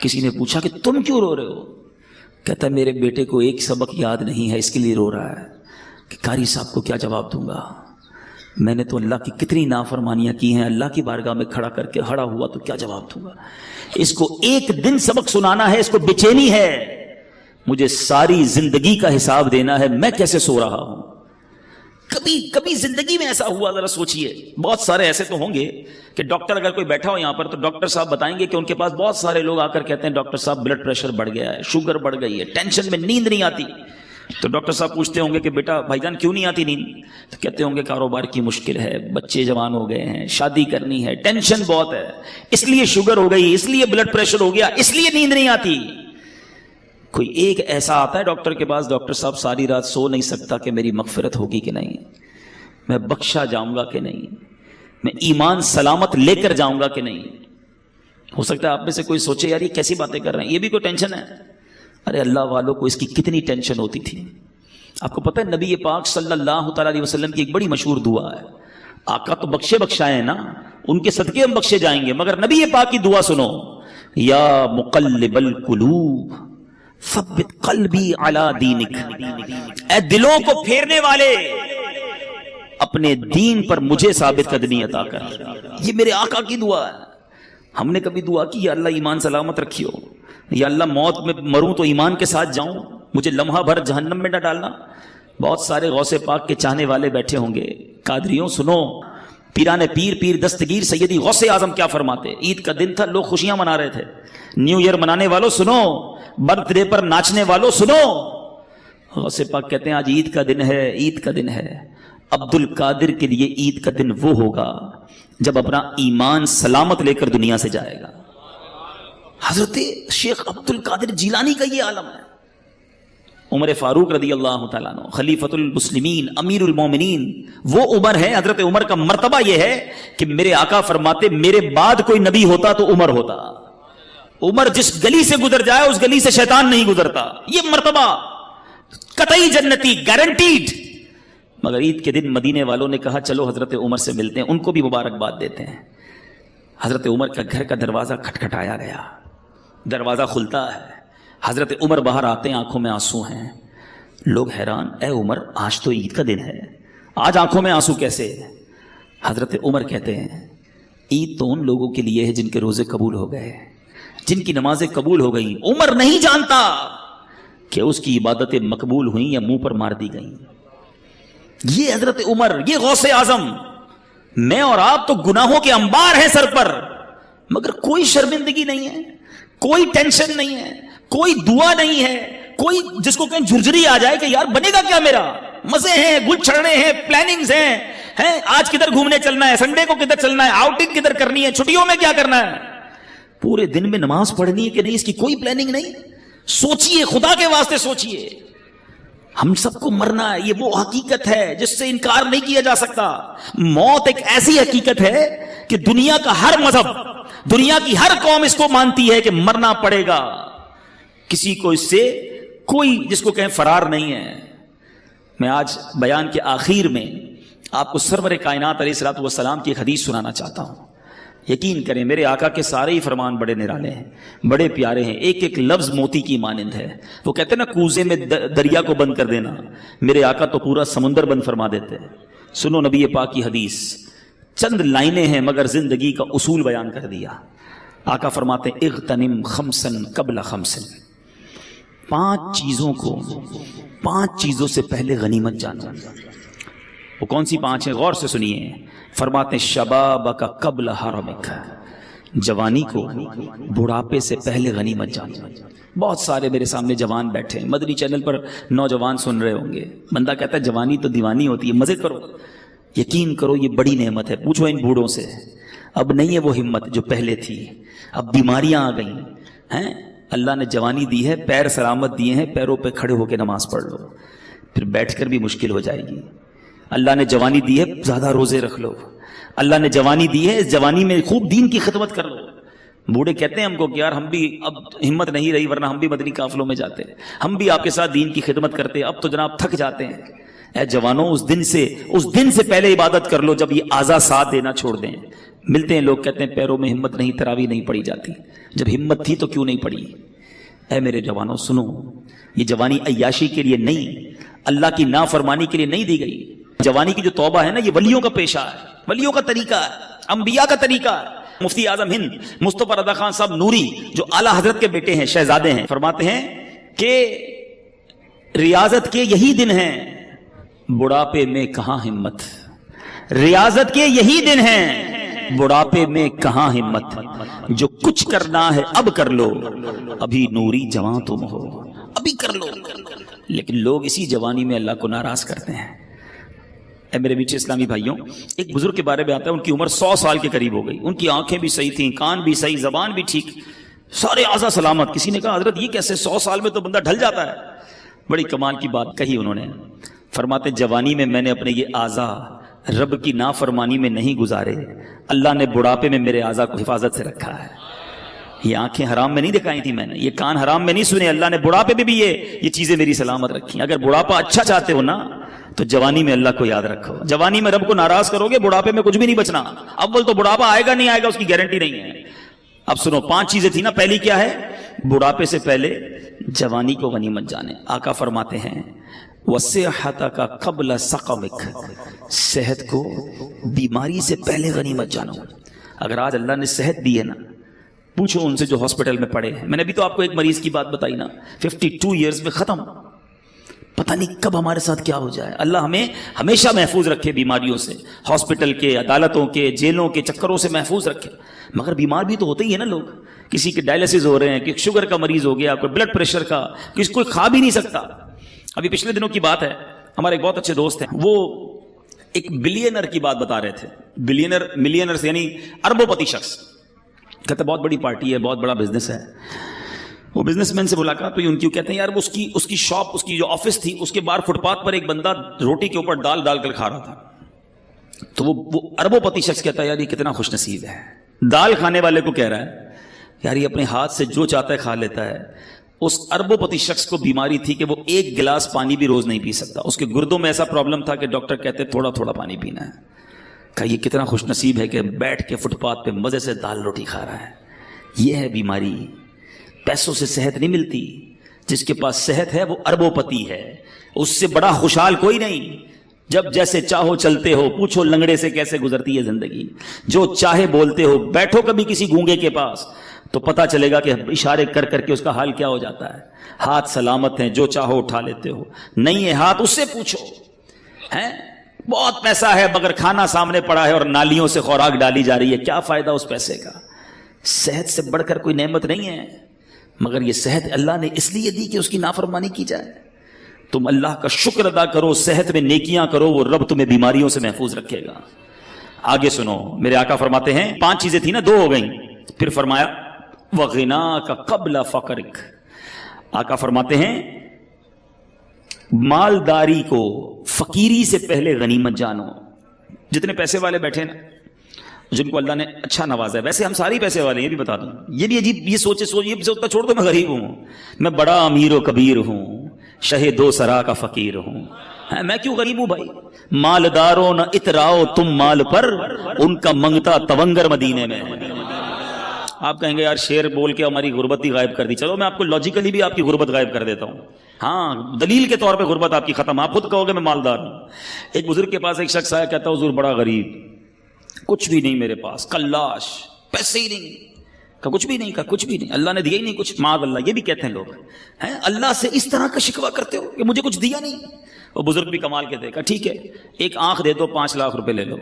کسی نے پوچھا کہ تم کیوں رو رہے ہو؟ کہتا میرے بیٹے کو ایک سبق یاد نہیں ہے، اس کے لیے رو رہا ہے کہ قاری صاحب کو کیا جواب دوں گا، میں نے تو اللہ کی کتنی نافرمانیاں کی ہیں، اللہ کی بارگاہ میں کھڑا کر کے کھڑا ہوا تو کیا جواب دوں گا، اس کو ایک دن سبق سنانا ہے، اس کو بے چینی ہے، مجھے ساری زندگی کا حساب دینا ہے، میں کیسے سو رہا ہوں۔ کبھی زندگی میں ایسا ہوا؟ ذرا سوچئے، بہت سارے ایسے تو ہوں گے کہ ڈاکٹر اگر کوئی بیٹھا ہو یہاں پر تو ڈاکٹر صاحب بتائیں گے کہ ان کے پاس بہت سارے لوگ آ کر کہتے ہیں ڈاکٹر صاحب بلڈ پریشر بڑھ گیا ہے، شوگر بڑھ گئی ہے، ٹینشن میں نیند نہیں آتی، تو ڈاکٹر صاحب پوچھتے ہوں گے کہ بیٹا بھائی جان کیوں نہیں آتی نیند؟ تو کہتے ہوں گے کاروبار کی مشکل ہے، بچے جوان ہو گئے ہیں، شادی کرنی ہے، ٹینشن بہت ہے، اس لیے شوگر ہو گئی، اس لیے بلڈ پریشر ہو گیا، اس لیے نیند نہیں آتی۔ کوئی ایک ایسا آتا ہے ڈاکٹر کے پاس، ڈاکٹر صاحب ساری رات سو نہیں سکتا کہ میری مغفرت ہوگی کہ نہیں، میں بخشا جاؤں گا کہ نہیں، میں ایمان سلامت لے کر جاؤں گا کہ نہیں۔ ہو سکتا ہے آپ میں سے کوئی سوچے یار یہ کیسی باتیں کر رہے ہیں، یہ بھی کوئی ٹینشن ہے؟ ارے اللہ والوں کو اس کی کتنی ٹینشن ہوتی تھی۔ آپ کو پتہ ہے نبی پاک صلی اللہ تعالی علیہ وسلم کی ایک بڑی مشہور دعا ہے، آقا تو بخشائے ہیں نا، ان کے صدقے ہم بخشے جائیں گے، مگر نبی پاک کی دعا سنو، یا مقلب القلوب ثبت قلبی علی دینک، اے دلوں کو پھیرنے والے اپنے دین پر مجھے ثابت قدمی عطا کر۔ یہ میرے آقا کی دعا ہے۔ ہم نے کبھی دعا کی یا اللہ ایمان سلامت رکھیو، یا اللہ موت میں مروں تو ایمان کے ساتھ جاؤں، مجھے لمحہ بھر جہنم میں نہ ڈالنا؟ بہت سارے غوث پاک کے چاہنے والے بیٹھے ہوں گے، قادریوں سنو، پیران پیر دستگیر سیدی غوث اعظم کیا فرماتے؟ عید کا دن تھا، لوگ خوشیاں منا رہے تھے، نیو ایئر منانے والوں سنو، برتھ ڈے پر ناچنے والوں سنو، غوث پاک کہتے ہیں آج عید کا دن ہے، عید کا دن ہے۔ عبد القادر کے لیے عید کا دن وہ ہوگا جب اپنا ایمان سلامت لے کر دنیا سے جائے گا۔ حضرت شیخ عبد القادر جیلانی کا یہ عالم ہے۔ عمر فاروق رضی اللہ تعالیٰ عنہ خلیفۃ المسلمین امیر المومنین، وہ عمر ہے، حضرت عمر کا مرتبہ یہ ہے کہ میرے آقا فرماتے میرے بعد کوئی نبی ہوتا تو عمر ہوتا۔ عمر جس گلی سے گزر جائے اس گلی سے شیطان نہیں گزرتا، یہ مرتبہ قطعی جنتی گارنٹیڈ۔ مگر عید کے دن مدینے والوں نے کہا چلو حضرت عمر سے ملتے ہیں، ان کو بھی مبارکباد دیتے ہیں۔ حضرت عمر کا گھر کا دروازہ کھٹکھٹایا گیا، دروازہ کھلتا ہے، حضرت عمر باہر آتے ہیں، آنکھوں میں آنسو ہیں۔ لوگ حیران، اے عمر آج تو عید کا دن ہے، آج آنکھوں میں آنسو کیسے؟ حضرت عمر کہتے ہیں عید تو ان لوگوں کے لیے ہے جن کے روزے قبول ہو گئے، جن کی نمازیں قبول ہو گئیں۔ عمر نہیں جانتا کہ اس کی عبادتیں مقبول ہوئیں یا منہ پر مار دی گئیں۔ یہ حضرت عمر، یہ غوث اعظم۔ میں اور آپ تو گناہوں کے انبار ہیں سر پر، مگر کوئی شرمندگی نہیں ہے، کوئی ٹینشن نہیں ہے، کوئی دعا نہیں ہے، کوئی جس کو کہیں جھرجھری آ جائے کہ یار بنے گا کیا میرا، مزے ہیں، گل چھڑنے ہیں، پلاننگز ہیں، آج کدھر گھومنے چلنا ہے، سنڈے کو کدھر چلنا ہے، آؤٹنگ کدھر کرنی ہے، چھٹیوں میں کیا کرنا ہے، پورے دن میں نماز پڑھنی ہے کہ نہیں، اس کی کوئی پلاننگ نہیں۔ سوچئے، خدا کے واسطے سوچئے، ہم سب کو مرنا ہے، یہ وہ حقیقت ہے جس سے انکار نہیں کیا جا سکتا۔ موت ایک ایسی حقیقت ہے کہ دنیا کا ہر مذہب، دنیا کی ہر قوم اس کو مانتی ہے کہ مرنا پڑے گا، کسی کو اس سے کوئی جس کو کہیں فرار نہیں ہے۔ میں آج بیان کے آخر میں آپ کو سرور کائنات علیہ الصلوۃ والسلام کی ایک حدیث سنانا چاہتا ہوں۔ یقین کریں میرے آقا کے سارے ہی فرمان بڑے نرالے ہیں، بڑے پیارے ہیں، ایک ایک لفظ موتی کی مانند ہے۔ وہ کہتے ہیں نا کوزے میں دریا کو بند کر دینا، میرے آقا تو پورا سمندر بند فرما دیتے ہیں۔ سنو نبی پاک کی حدیث، چند لائنیں ہیں مگر زندگی کا اصول بیان کر دیا۔ آقا فرماتے ہیں اغتنم خمسن قبل خمسن، 5 چیزوں کو 5 چیزوں سے پہلے غنیمت جانا۔ وہ کون سی 5 ہیں؟ غور سے سنیے۔ فرماتے ہیں شبابک قبل حرمک، جوانی کو بڑھاپے سے پہلے غنیمت جانا۔ بہت سارے میرے سامنے جوان بیٹھے ہیں، مدنی چینل پر نوجوان سن رہے ہوں گے، بندہ کہتا ہے جوانی تو دیوانی ہوتی ہے، مزے کرو۔ یقین کرو یہ بڑی نعمت ہے، پوچھو ان بوڑھوں سے، اب نہیں ہے وہ ہمت جو پہلے تھی، اب بیماریاں آ گئی ہیں۔ اللہ نے جوانی دی ہے، پیر سلامت دیے ہیں، پیروں پہ کھڑے ہو کے نماز پڑھ لو، پھر بیٹھ کر بھی مشکل ہو جائے گی۔ اللہ نے جوانی دی ہے، زیادہ روزے رکھ لو۔ اللہ نے جوانی دی ہے, اس جوانی میں خوب دین کی خدمت کر لو. بوڑھے کہتے ہیں ہم کو کہ یار ہم بھی اب ہمت نہیں رہی, ورنہ ہم بھی مدنی قافلوں میں جاتے, ہم بھی آپ کے ساتھ دین کی خدمت کرتے, اب تو جناب تھک جاتے ہیں. اے جوانوں, اس دن سے پہلے عبادت کر لو جب یہ اعضاء ساتھ دینا چھوڑ دیں. ملتے ہیں لوگ کہتے ہیں پیروں میں ہمت نہیں, تراویح نہیں پڑی جاتی. جب ہمت تھی تو کیوں نہیں پڑی؟ اے میرے جوانوں سنو, یہ جوانی عیاشی کے لیے نہیں, اللہ کی نافرمانی کے لیے نہیں دی گئی. جوانی کی جو توبہ ہے نا, یہ ولیوں کا پیشہ ہے, ولیوں کا طریقہ ہے, انبیاء کا طریقہ ہے. مفتی اعظم ہند مصطفی رضا خان صاحب نوری, جو اعلیٰ حضرت کے بیٹے ہیں, شہزادے ہیں, فرماتے ہیں کہ ریاضت کے یہی دن ہیں, بڑھاپے میں کہاں ہمت. ریاضت کے یہی دن ہیں, بڑھاپے میں کہاں ہمت. جو کچھ کرنا ہے اب کر لو, ابھی نوری جوان تم ہو, ابھی کر لو. لیکن لوگ اسی جوانی میں اللہ کو ناراض کرتے ہیں. اے میرے میٹھے اسلامی بھائیوں, ایک بزرگ کے بارے میں آتا ہے, ان کی عمر 100 سال کے قریب ہو گئی. ان کی آنکھیں بھی صحیح تھیں, کان بھی صحیح, زبان بھی ٹھیک, سارے اعضاء سلامت. کسی نے کہا حضرت یہ کیسے 100 سال میں تو بندہ ڈھل جاتا ہے. بڑی کمال کی بات کہی انہوں نے. فرماتے جوانی میں میں نے اپنے یہ اعضاء رب کی نافرمانی میں نہیں گزارے, اللہ نے بڑھاپے میں میرے اعضاء کو حفاظت سے رکھا ہے. یہ آنکھیں حرام میں نہیں دکھائی تھی میں نے, یہ کان حرام میں نہیں سنے, اللہ نے بڑھاپے میں بھی یہ چیزیں میری سلامت رکھی. اگر بڑھاپا اچھا چاہتے ہو نا تو جوانی میں اللہ کو یاد رکھو. جوانی میں رب کو ناراض کرو گے, بڑھاپے میں کچھ بھی نہیں بچنا. اول تو بڑھاپا آئے گا نہیں آئے گا اس کی گارنٹی نہیں ہے. اب سنو, 5 چیزیں تھی نا. پہلی کیا ہے؟ بڑھاپے سے پہلے جوانی کو غنیمت جانے. آقا فرماتے ہیں وَصِحَّتَكَ قَبْلَ سَقَمِكَ, صحت کو بیماری سے پہلے غنیمت جانو. اگر آج اللہ نے صحت دی ہے نا, پوچھو ان سے جو ہاسپٹل میں پڑے ہیں. میں نے ابھی تو آپ کو ایک مریض کی بات بتائی نا, 52 ایئرز میں ختم. پتہ نہیں کب ہمارے ساتھ کیا ہو جائے. اللہ ہمیں ہمیشہ محفوظ رکھے بیماریوں سے, ہاسپٹل کے, عدالتوں کے, جیلوں کے چکروں سے محفوظ رکھے. مگر بیمار بھی تو ہوتے ہی ہیں نا لوگ. کسی کے ڈائلسس ہو رہے ہیں, کہ شوگر کا مریض ہو گیا, کوئی بلڈ پریشر کا, کسی کوئی کھا بھی نہیں سکتا. ابھی پچھلے دنوں کی بات ہے, ہمارے ایک بہت اچھے دوست ہیں, وہ ایک بلینر کی بات بتا رہے تھے. ملینر سے یعنی اربوں پتی شخص. کہتے بہت بڑی پارٹی ہے, بہت بڑا بزنس ہے. وہ بزنس مین سے ملاقات ہوئی ان کی, کہتے ہیں یار اس کی شاپ, اس کی جو آفس تھی, اس کے باہر فٹ پاتھ پر ایک بندہ روٹی کے اوپر ڈال ڈال کر کھا رہا تھا. تو وہ اربوں پتی شخص کہتا ہے یار یہ کتنا خوش نصیب ہے. دال کھانے والے کو کہہ رہا ہے یار یہ اپنے ہاتھ سے جو چاہتا ہے کھا لیتا ہے. اس اربوں پتی شخص کو بیماری تھی کہ وہ 1 گلاس پانی بھی روز نہیں پی سکتا. اس کے گردوں میں ایسا پرابلم تھا کہ ڈاکٹر کہتے تھوڑا تھوڑا پانی پینا ہے. کہا یہ کتنا خوش نصیب ہے کہ بیٹھ کے فٹ پاتھ پہ مزے سے دال روٹی کھا رہا ہے. یہ ہے بیماری. پیسوں سے صحت نہیں ملتی. جس کے پاس صحت ہے وہ اربوں پتی ہے, اس سے بڑا خوشحال کوئی نہیں. جب جیسے چاہو چلتے ہو, پوچھو لنگڑے سے کیسے گزرتی ہے زندگی. جو چاہے بولتے ہو, بیٹھو کبھی کسی گونگے کے پاس تو پتا چلے گا کہ اشارے کر کر کے اس کا حال کیا ہو جاتا ہے. ہاتھ سلامت ہیں, جو چاہو اٹھا لیتے ہو. نہیں ہے ہاتھ, اس سے پوچھو. ہیں بہت پیسہ ہے مگر کھانا سامنے پڑا ہے اور نالیوں سے خوراک ڈالی جا رہی ہے, کیا فائدہ اس پیسے کا. صحت سے بڑھ کر کوئی نعمت نہیں ہے, مگر یہ صحت اللہ نے اس لیے دی کہ اس کی نافرمانی کی جائے. تم اللہ کا شکر ادا کرو, صحت میں نیکیاں کرو, وہ رب تمہیں بیماریوں سے محفوظ رکھے گا. آگے سنو, میرے آقا فرماتے ہیں 5 چیزیں تھیں نا, 2 ہو گئیں. پھر فرمایا وَغِنَاكَ قَبْلَ فَقْرِكَ. آقا فرماتے ہیں مالداری کو فقیری سے پہلے غنیمت جانو. جتنے پیسے والے بیٹھے نا, جن کو اللہ نے اچھا نوازا ہے, ویسے ہم ساری پیسے والے ہیں, یہ بھی بتا دوں. یہ بھی عجیب, یہ سوچتا چھوڑ دو میں غریب ہوں, میں بڑا امیر و کبیر ہوں, شہ 2 سرا کا فقیر ہوں. میں کیوں غریب ہوں بھائی. مالداروں نہ اتراؤ تم مال پر, ان کا منگتا تونگر مدینے میں. آپ کہیں گے یار شعر بول کے ہماری غربت ہی غائب کر دی. چلو میں آپ کو لاجیکلی بھی آپ کی غربت غائب کر دیتا ہوں. ہاں دلیل کے طور پہ غربت آپ کی ختم. آپ خود کہو گے میں مالدار ہوں. ایک بزرگ کے پاس ایک شخص آیا, کہتا حضور بڑا غریب, کچھ بھی نہیں میرے پاس, کلاش, پیسے ہی نہیں. کہا کچھ بھی نہیں, کہا کچھ بھی نہیں, اللہ نے دیا ہی نہیں کچھ. معاذ اللہ, یہ بھی کہتے ہیں لوگ, ہیں اللہ سے اس طرح کا شکوہ کرتے ہو کہ مجھے کچھ دیا نہیں. وہ بزرگ بھی کمال کے تھے. کہا ٹھیک ہے ایک آنکھ دے دو 5 لاکھ روپے لے لو.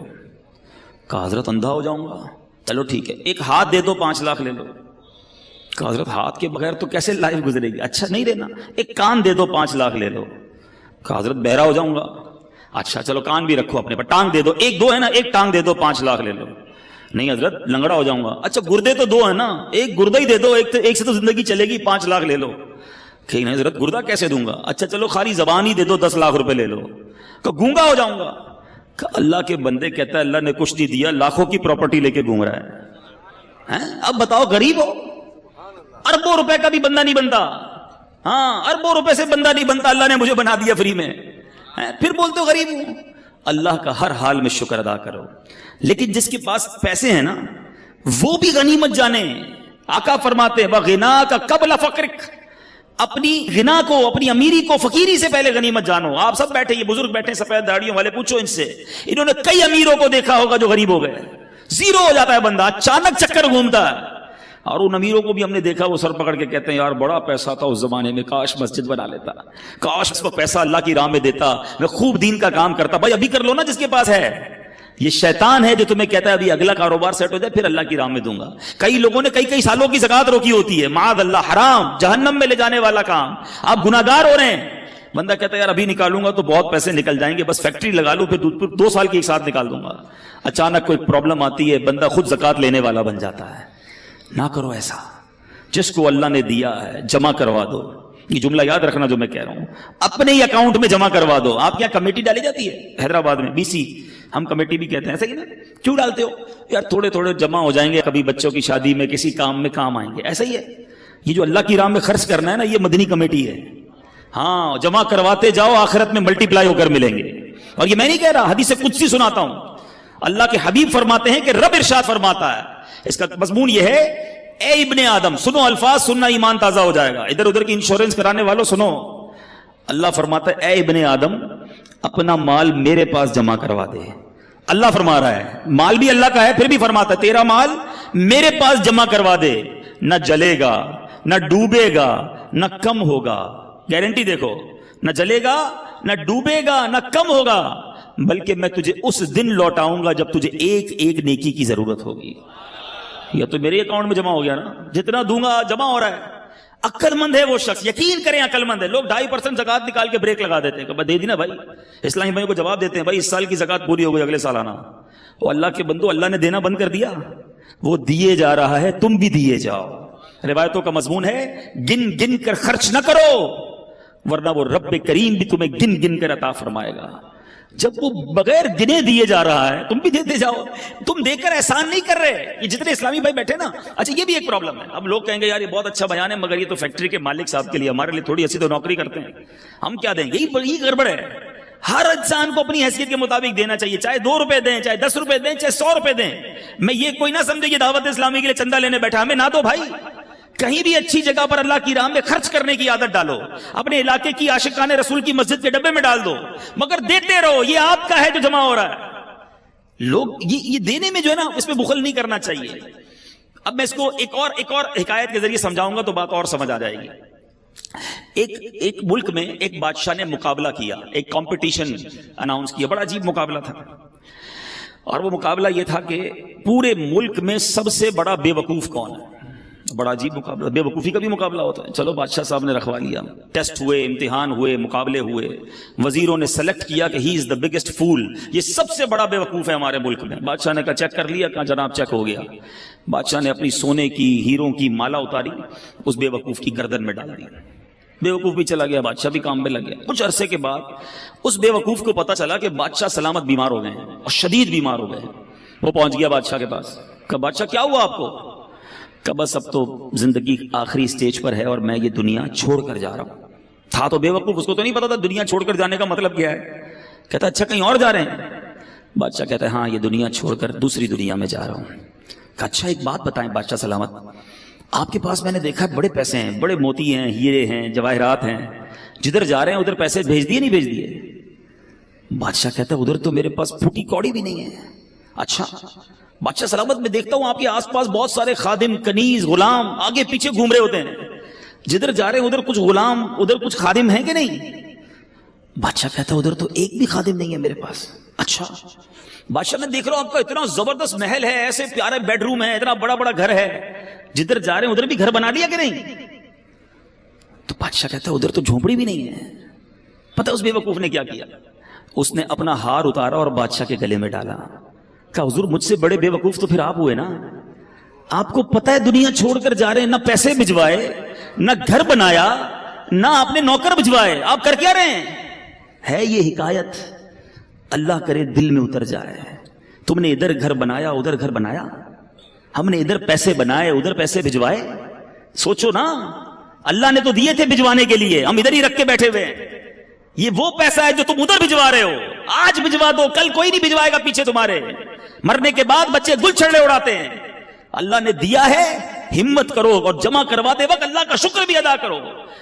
کہا حضرت اندھا ہو جاؤں گا. چلو ٹھیک ہے ایک ہاتھ دے دو 5 لاکھ لے لو. کہا حضرت ہاتھ کے بغیر تو کیسے لائف گزرے گی. اچھا نہیں دینا, ایک کان دے دو 5 لاکھ لے لو. کہا حضرت بہرا ہو جاؤں گا. اچھا چلو کان بھی رکھو اپنے پر, ٹانگ دے دو, 1 2 ہے نا, ایک ٹانگ دے دو 5 لاکھ لے لو. نہیں حضرت لنگڑا ہو جاؤں گا. اچھا گردے تو 2 ہیں نا, ایک گردہ ہی دے دو, ایک سے تو زندگی چلے گی, 5 لاکھ لے لو. کہ نہیں حضرت گردہ کیسے دوں گا. اچھا چلو خالی زبان ہی دے دو 10 لاکھ روپے لے لو. کہ گونگا ہو جاؤں گا. اللہ کے بندے کہتا ہے اللہ نے کچھ نہیں دیا, لاکھوں کی پراپرٹی لے کے گھوم رہا ہے. اب بتاؤ غریب ہو, اربوں روپے کا بھی بندہ نہیں بنتا. ہاں اربوں روپے سے بندہ نہیں بنتا, اللہ نے مجھے بنا دیا فری میں, پھر بولتے ہو غریب ہوں. اللہ کا ہر حال میں شکر ادا کرو. لیکن جس کے پاس پیسے ہیں نا وہ بھی غنیمت جانے. آقا فرماتے ہیں وغناک قبل فقرک, اپنی غنا کو, اپنی امیری کو فقیری سے پہلے غنیمت جانو. آپ سب بیٹھے, یہ بزرگ بیٹھے سفید داڑھیوں والے, پوچھو ان سے, انہوں نے کئی امیروں کو دیکھا ہوگا جو غریب ہو گئے. زیرو ہو جاتا ہے بندہ, اچانک چکر گھومتا ہے. اور ان امیروں کو بھی ہم نے دیکھا وہ سر پکڑ کے کہتے ہیں یار بڑا پیسہ تھا اس زمانے میں, کاش مسجد بنا لیتا, کاش اس کو پیسہ اللہ کی راہ میں دیتا, میں خوب دین کا کام کرتا. بھائی ابھی کر لو نا جس کے پاس ہے. یہ شیطان ہے جو تمہیں کہتا ہے ابھی اگلا کاروبار سیٹ ہو جائے پھر اللہ کی راہ میں دوں گا. کئی لوگوں نے کئی سالوں کی زکات روکی ہوتی ہے, معاذ اللہ, حرام, جہنم میں لے جانے والا کام. آپ گناہگار ہو رہے ہیں. بندہ کہتا ہے یار ابھی نکالوں گا تو بہت پیسے نکل جائیں گے, بس فیکٹری لگا لوں پھر 2 سال کی ایک ساتھ نکال دوں گا. اچانک کوئی پرابلم آتی ہے, بندہ خود زکات لینے والا بن جاتا ہے. نہ کرو ایسا. جس کو اللہ نے دیا ہے جمع کروا دو. یہ جملہ یاد رکھنا جو میں کہہ رہا ہوں, اپنے ہی اکاؤنٹ میں جمع کروا دو. آپ کے یہاں کمیٹی ڈالی جاتی ہے حیدرآباد میں, BC, ہم کمیٹی بھی کہتے ہیں, ایسا ہی نا, کیوں ڈالتے ہو یار, تھوڑے تھوڑے جمع ہو جائیں گے, کبھی بچوں کی شادی میں کسی کام میں کام آئیں گے. ایسا ہی ہے یہ جو اللہ کی راہ میں خرچ کرنا ہے نا, یہ مدنی کمیٹی ہے. ہاں جمع کرواتے جاؤ, آخرت میں ملٹی پلائی ہو کر ملیں گے. اور یہ میں نہیں کہہ رہا, حدیث قدسی سناتا ہوں. اللہ کے حبیب فرماتے ہیں کہ رب ارشاد فرماتا ہے, اس کا مضمون یہ ہے, اے ابن آدم, سنو الفاظ, سننا ایمان تازہ ہو جائے گا. ادھر ادھر کی انشورنس کرانے والوں سنو. اللہ فرماتا ہے اے ابن آدم, اپنا مال میرے پاس جمع کروا دے. اللہ فرما رہا ہے, مال بھی اللہ کا ہے, پھر بھی فرماتا ہے تیرا مال میرے پاس جمع کروا دے. نہ جلے گا, نہ ڈوبے گا, نہ کم ہوگا. گارنٹی دیکھو, نہ جلے گا, نہ ڈوبے گا, نہ کم ہوگا, بلکہ میں تجھے اس دن لوٹاؤں گا جب تجھے ایک ایک نیکی کی ضرورت ہوگی. یا تو میرے اکاؤنٹ میں جمع ہو گیا نا, جتنا دوں گا جمع ہو رہا ہے. عقل مند ہے وہ شخص, یقین کریں عقل مند ہے. لوگ 2.5% زکات نکال کے بریک لگا دیتے ہیں کہ دے دی نا بھائی. اسلامی بھائیوں کو جواب دیتے ہیں بھائی اس سال کی زکات پوری ہو گئی, اگلے سال آنا. وہ اللہ کے بندو, اللہ نے دینا بند کر دیا, وہ دیے جا رہا ہے, تم بھی دیے جاؤ. روایتوں کا مضمون ہے گن گن کر خرچ نہ کرو, ورنہ وہ رب کریم بھی تمہیں گن گن کر عطا فرمائے گا. جب وہ بغیر گنے دیے جا رہا ہے تم بھی دیتے جاؤ. تم دے کر احسان نہیں کر رہے. یہ جتنے اسلامی بھائی بیٹھے نا, اچھا یہ بھی ایک پرابلم ہے. اب لوگ کہیں گے یار یہ بہت اچھا بیان ہے, مگر یہ تو فیکٹری کے مالک صاحب کے لیے, ہمارے لیے تھوڑی ایسی تو نوکری کرتے ہیں, ہم کیا دیں گے. یہی گڑبڑ ہے. ہر انسان کو اپنی حیثیت کے مطابق دینا چاہیے, چاہے 2 روپے دیں, چاہے 10 روپے دیں, چاہے 100 روپے دیں. میں یہ کوئی نہ سمجھے یہ دعوت اسلامی کے لیے چندہ لینے بیٹھا, ہمیں نہ دو بھائی. کہیں بھی اچھی جگہ پر اللہ کی راہ میں خرچ کرنے کی عادت ڈالو. اپنے علاقے کی عاشقان رسول کی مسجد کے ڈبے میں ڈال دو, مگر دیتے رہو. یہ آپ کا ہے جو جمع ہو رہا ہے. لوگ یہ دینے میں جو ہے نا, اس میں بخل نہیں کرنا چاہیے. اب میں اس کو ایک اور حکایت کے ذریعے سمجھاؤں گا تو بات اور سمجھ آ جائے گی. ایک ملک میں ایک بادشاہ نے مقابلہ کیا, ایک کمپٹیشن اناؤنس کیا. بڑا عجیب مقابلہ تھا, اور وہ مقابلہ یہ تھا کہ پورے ملک میں سب سے بڑا بے وقوف کون ہے. بڑا عجیب مقابلہ, بے وقوفی کا بھی مقابلہ ہوتا ہے. چلو بادشاہ صاحب نے رکھوا لیا, ٹیسٹ ہوئے, امتحان ہوئے, مقابلے ہوئے, وزیروں نے سلیکٹ کیا کہ ہی از دا بگیسٹ فول, یہ سب سے بڑا بے وقوف ہے ہمارے ملک میں. بادشاہ نے کہا چیک کر لیا, کہا جناب چیک ہو گیا. بادشاہ نے اپنی سونے کی, ہیروں کی مالا اتاری, اس بے وقوف کی گردن میں ڈال دی. بے وقوف بھی چلا گیا, بادشاہ بھی کام میں لگ گیا. کچھ عرصے کے بعد اس بے وقوف کو پتا چلا کہ بادشاہ سلامت بیمار ہو گئے ہیں, اور شدید بیمار ہو گئے. وہ پہنچ گیا بادشاہ کے پاس, کہا بادشاہ کیا ہوا آپ کو؟ کہ بس اب تو زندگی آخری سٹیج پر ہے اور میں یہ دنیا چھوڑ کر جا رہا ہوں. تھا تو بے وقوف, اس کو تو نہیں پتا تھا دنیا چھوڑ کر جانے کا مطلب کیا ہے. کہتا اچھا کہیں اور جا رہے ہیں؟ بادشاہ کہتا ہے ہاں یہ دنیا چھوڑ کر دوسری دنیا میں جا رہا ہوں. کہا اچھا ایک بات بتائیں بادشاہ سلامت, آپ کے پاس میں نے دیکھا بڑے پیسے ہیں, بڑے موتی ہیں, ہیرے ہیں, جواہرات ہیں, جدھر جا رہے ہیں ادھر پیسے بھیج دیے نہیں بھیج دیے؟ بادشاہ کہتا ہے ادھر تو میرے پاس پھوٹی کوڑی بھی نہیں ہے. اچھا بادشاہ سلامت میں دیکھتا ہوں آپ کے آس پاس بہت سارے خادم, کنیز, غلام آگے پیچھے گھوم رہے ہوتے ہیں, جدھر جا رہے ہیں ادھر کچھ غلام, ادھر کچھ خادم ہیں کہ نہیں؟ بادشاہ کہتا ہے ادھر تو ایک بھی خادم نہیں ہے میرے پاس. اچھا بادشاہ میں دیکھ رہا ہوں آپ کا اتنا زبردست محل ہے, ایسے پیارے بیڈ روم ہے, اتنا بڑا بڑا گھر ہے, جدھر جا رہے ہیں ادھر بھی گھر بنا لیا کہ نہیں؟ تو بادشاہ کہتا ہے ادھر تو جھونپڑی بھی نہیں ہے. پتہ اس بے وقوف نے کیا کیا, اس نے اپنا ہار اتارا اور بادشاہ کے گلے میں ڈالا. کہا حضور مجھ سے بڑے بے وقوف تو پھر آپ ہوئے نا, آپ کو پتہ ہے دنیا چھوڑ کر جا رہے ہیں, نہ پیسے بھجوائے, نہ گھر بنایا, نہ آپ نے نوکر بھجوائے, آپ کر کیا رہے ہیں؟ ہے یہ حکایت اللہ کرے دل میں اتر جائے. تم نے ادھر گھر بنایا ادھر گھر بنایا, ہم نے ادھر پیسے بنائے ادھر پیسے بھجوائے. سوچو نا, اللہ نے تو دیے تھے بھجوانے کے لیے, ہم ادھر ہی رکھ کے بیٹھے ہوئے ہیں. یہ وہ پیسہ ہے جو تم ادھر بھجوا رہے ہو. آج بھجوا دو, کل کوئی نہیں بھجوائے گا پیچھے تمہارے. مرنے کے بعد بچے گل چھڑے اڑاتے ہیں. اللہ نے دیا ہے, ہمت کرو اور جمع کرواتے وقت اللہ کا شکر بھی ادا کرو.